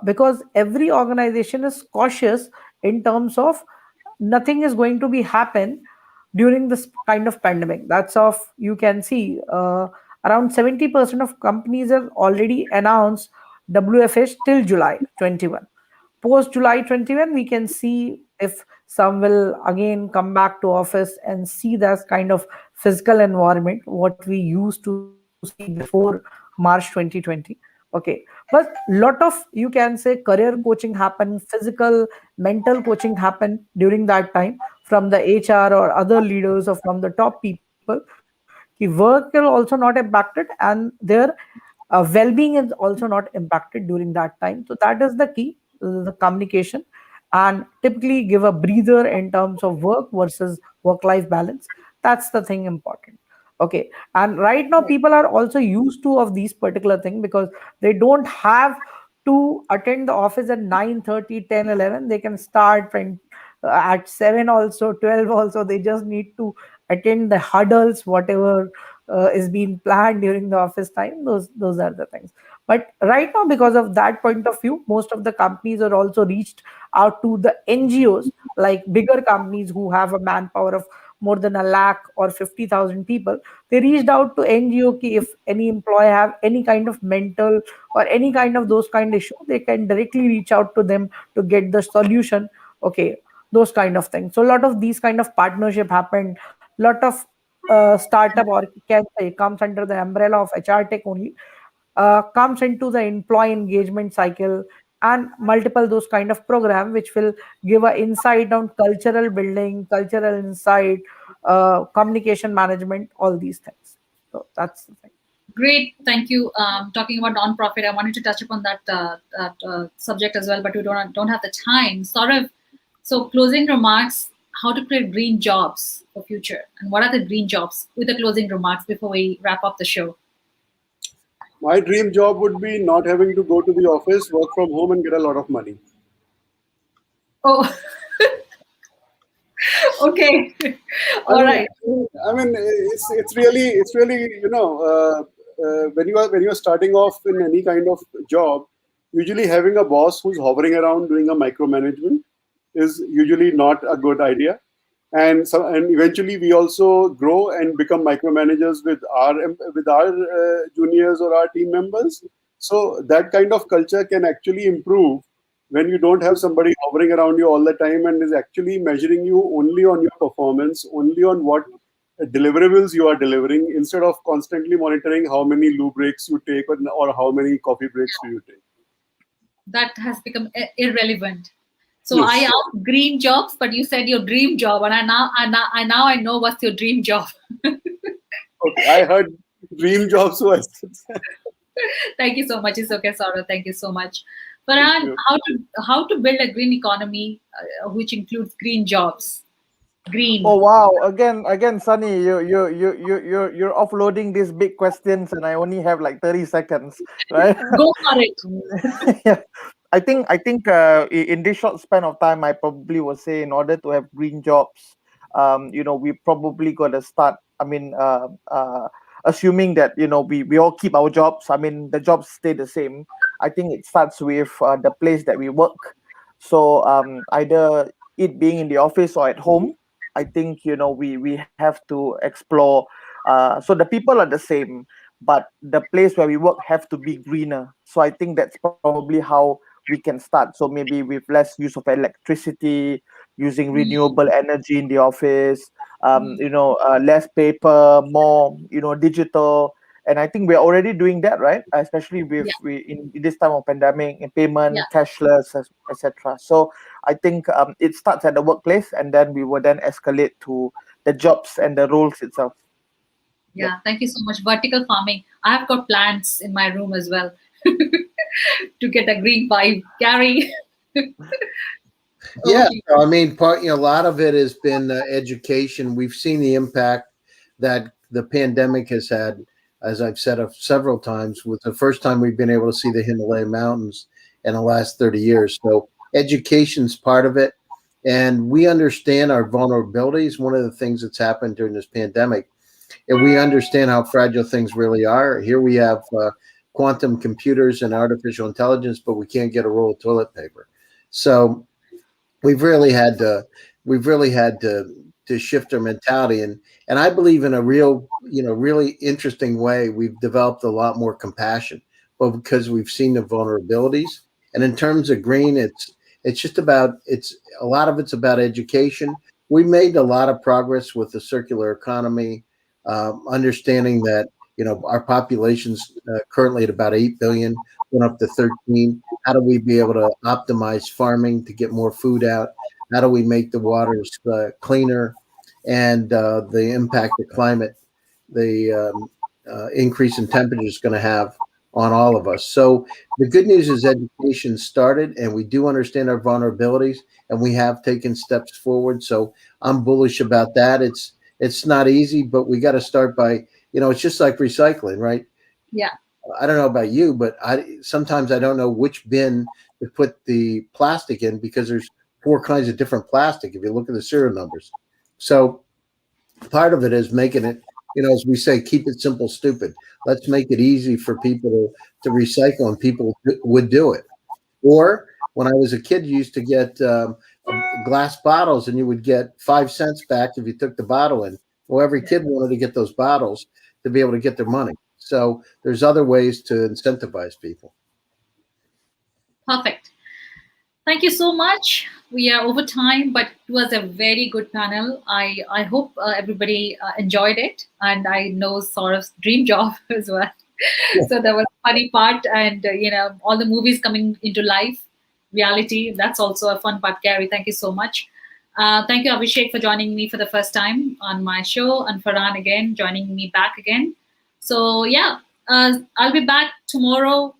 B: because every organization is cautious in terms of nothing is going to be happen during this kind of pandemic. That's of you can see around 70% of companies have already announced WFH till July 21. Post July 21 we can see if some will again come back to office and see that kind of physical environment what we used to see before March 2020. Okay, but lot of you can say career coaching happen, physical mental coaching happen during that time from the HR or other leaders or from the top people. The work will also not impacted and their well-being is also not impacted during that time. So that is the key, the communication, and typically give a breather in terms of work versus work-life balance. That's the thing important. Okay, and right now people are also used to of these particular thing because they don't have to attend the office at 9:30, 10, 11. They can start from at 7 also, 12 also. They just need to attend the huddles whatever is being planned during the office time. Those are the things. But right now because of that point of view, most of the companies are also reached out to the NGOs, like bigger companies who have a manpower of more than a lakh or 50,000 people. They reached out to NGO ki if any employee have any kind of mental or any kind of those kind of issue, they can directly reach out to them to get the solution. Okay, those kind of things. So a lot of these kind of partnership happened. Lot of startup or can say comes under the umbrella of HR tech only, comes into the employee engagement cycle and multiple those kind of program which will give a insight on cultural building, cultural insight, communication management, all these things. So that's the thing.
A: Great, thank you. Talking about non-profit, I wanted to touch upon that subject as well, but we don't have the time. Sort of. So, closing remarks: how to create green jobs for future, and what are the green jobs? With the closing remarks before we wrap up the show.
D: My dream job would be not having to go to the office, work from home, and get a lot of money.
A: Oh, okay. All right.
D: I mean, it's really when you are starting off in any kind of job, usually having a boss who's hovering around doing a micromanagement is usually not a good idea. And eventually we also grow and become micromanagers with our juniors or our team members. So that kind of culture can actually improve when you don't have somebody hovering around you all the time and is actually measuring you only on your performance, only on what deliverables you are delivering, instead of constantly monitoring how many loo breaks you take or how many coffee breaks do you take.
A: That has become irrelevant. So I
D: Yes.
A: asked green jobs, but you said your dream job, and I know what's your dream job.
D: Okay, I heard dream job, so I said,
A: Thank you so much. It's okay, Saurabh. Thank you so much.
D: thank
A: Farhan,
D: you.
A: how to build a green economy, which includes green jobs?
E: Oh
A: Green.
E: wow! Again, Sunny, you're offloading these big questions, and I only have like 30 seconds, right?
A: Go for it.
E: Yeah. I think in this short span of time, I probably would say in order to have green jobs, we probably got to start. I mean, assuming that we all keep our jobs. I mean, the jobs stay the same. I think it starts with the place that we work. So either it being in the office or at home. I think we have to explore. So the people are the same, but the place where we work have to be greener. So I think that's probably how we can start. So maybe with less use of electricity, using
A: Mm,
E: renewable energy in the office,
A: mm,
E: less paper, more digital. And I think we're already doing that, right? Especially with
A: yeah,
E: in this time of pandemic, in
A: yeah.
E: payment, cashless, etc. So I think it starts at the workplace, and then we will then escalate to the jobs and the roles itself. Yep.
A: Yeah, thank you so much. Vertical farming. I have got plants in my room as well to get a green vibe. Gary, over
F: Yeah,
A: to you.
F: so, I mean, a lot of it has been education. We've seen the impact that the pandemic has had, as I've said several times. With the first time we've been able to see the Himalaya mountains in the last 30 years. So education's part of it, and we understand our vulnerabilities. One of the things that's happened during this pandemic, and we understand how fragile things really are. Here we have quantum computers and artificial intelligence, but we can't get a roll of toilet paper. So we've really had to shift our mentality, and I believe in a real really interesting way we've developed a lot more compassion, but because we've seen the vulnerabilities. And in terms of green, it's just about it's a lot of it's about education. We made a lot of progress with the circular economy, understanding that our population's currently at about 8 billion, went up to 13. How do we be able to optimize farming to get more food out? How do we make the waters cleaner? And the impact of climate, the increase in temperature is going to have on all of us. So the good news is education started, and we do understand our vulnerabilities, and we have taken steps forward. So I'm bullish about that. It's not easy, but we got to start by it's just like recycling, right?
A: Yeah,
F: I don't know about you, but sometimes I don't know which bin to put the plastic in because there's 4 kinds of different plastic if you look at the serial numbers. So part of it is making it, as we say, keep it simple, stupid. Let's make it easy for people to recycle, and people would do it. Or when I was a kid, you used to get glass bottles, and you would get 5 cents back if you took the bottle in. Well, every kid wanted to get those bottles to be able to get their money. So there's other ways to incentivize people.
A: perfect. Thank you so much. We are over time, but it was a very good panel. I hope everybody enjoyed it, and I know Saurav's dream job as well. So that was a funny part, and all the movies coming into life, reality. That's also a fun part. Gary, thank you so much. Thank you, Abhishek, for joining me for the first time on my show, and Farhan again joining me back again. So yeah, I'll be back tomorrow.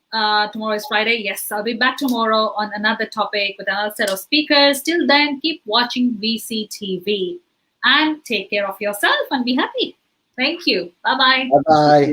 A: Tomorrow is Friday. Yes, I'll be back tomorrow on another topic with another set of speakers. Till then, keep watching VCTV and take care of yourself and be happy. Thank you. Bye bye.
F: Bye bye.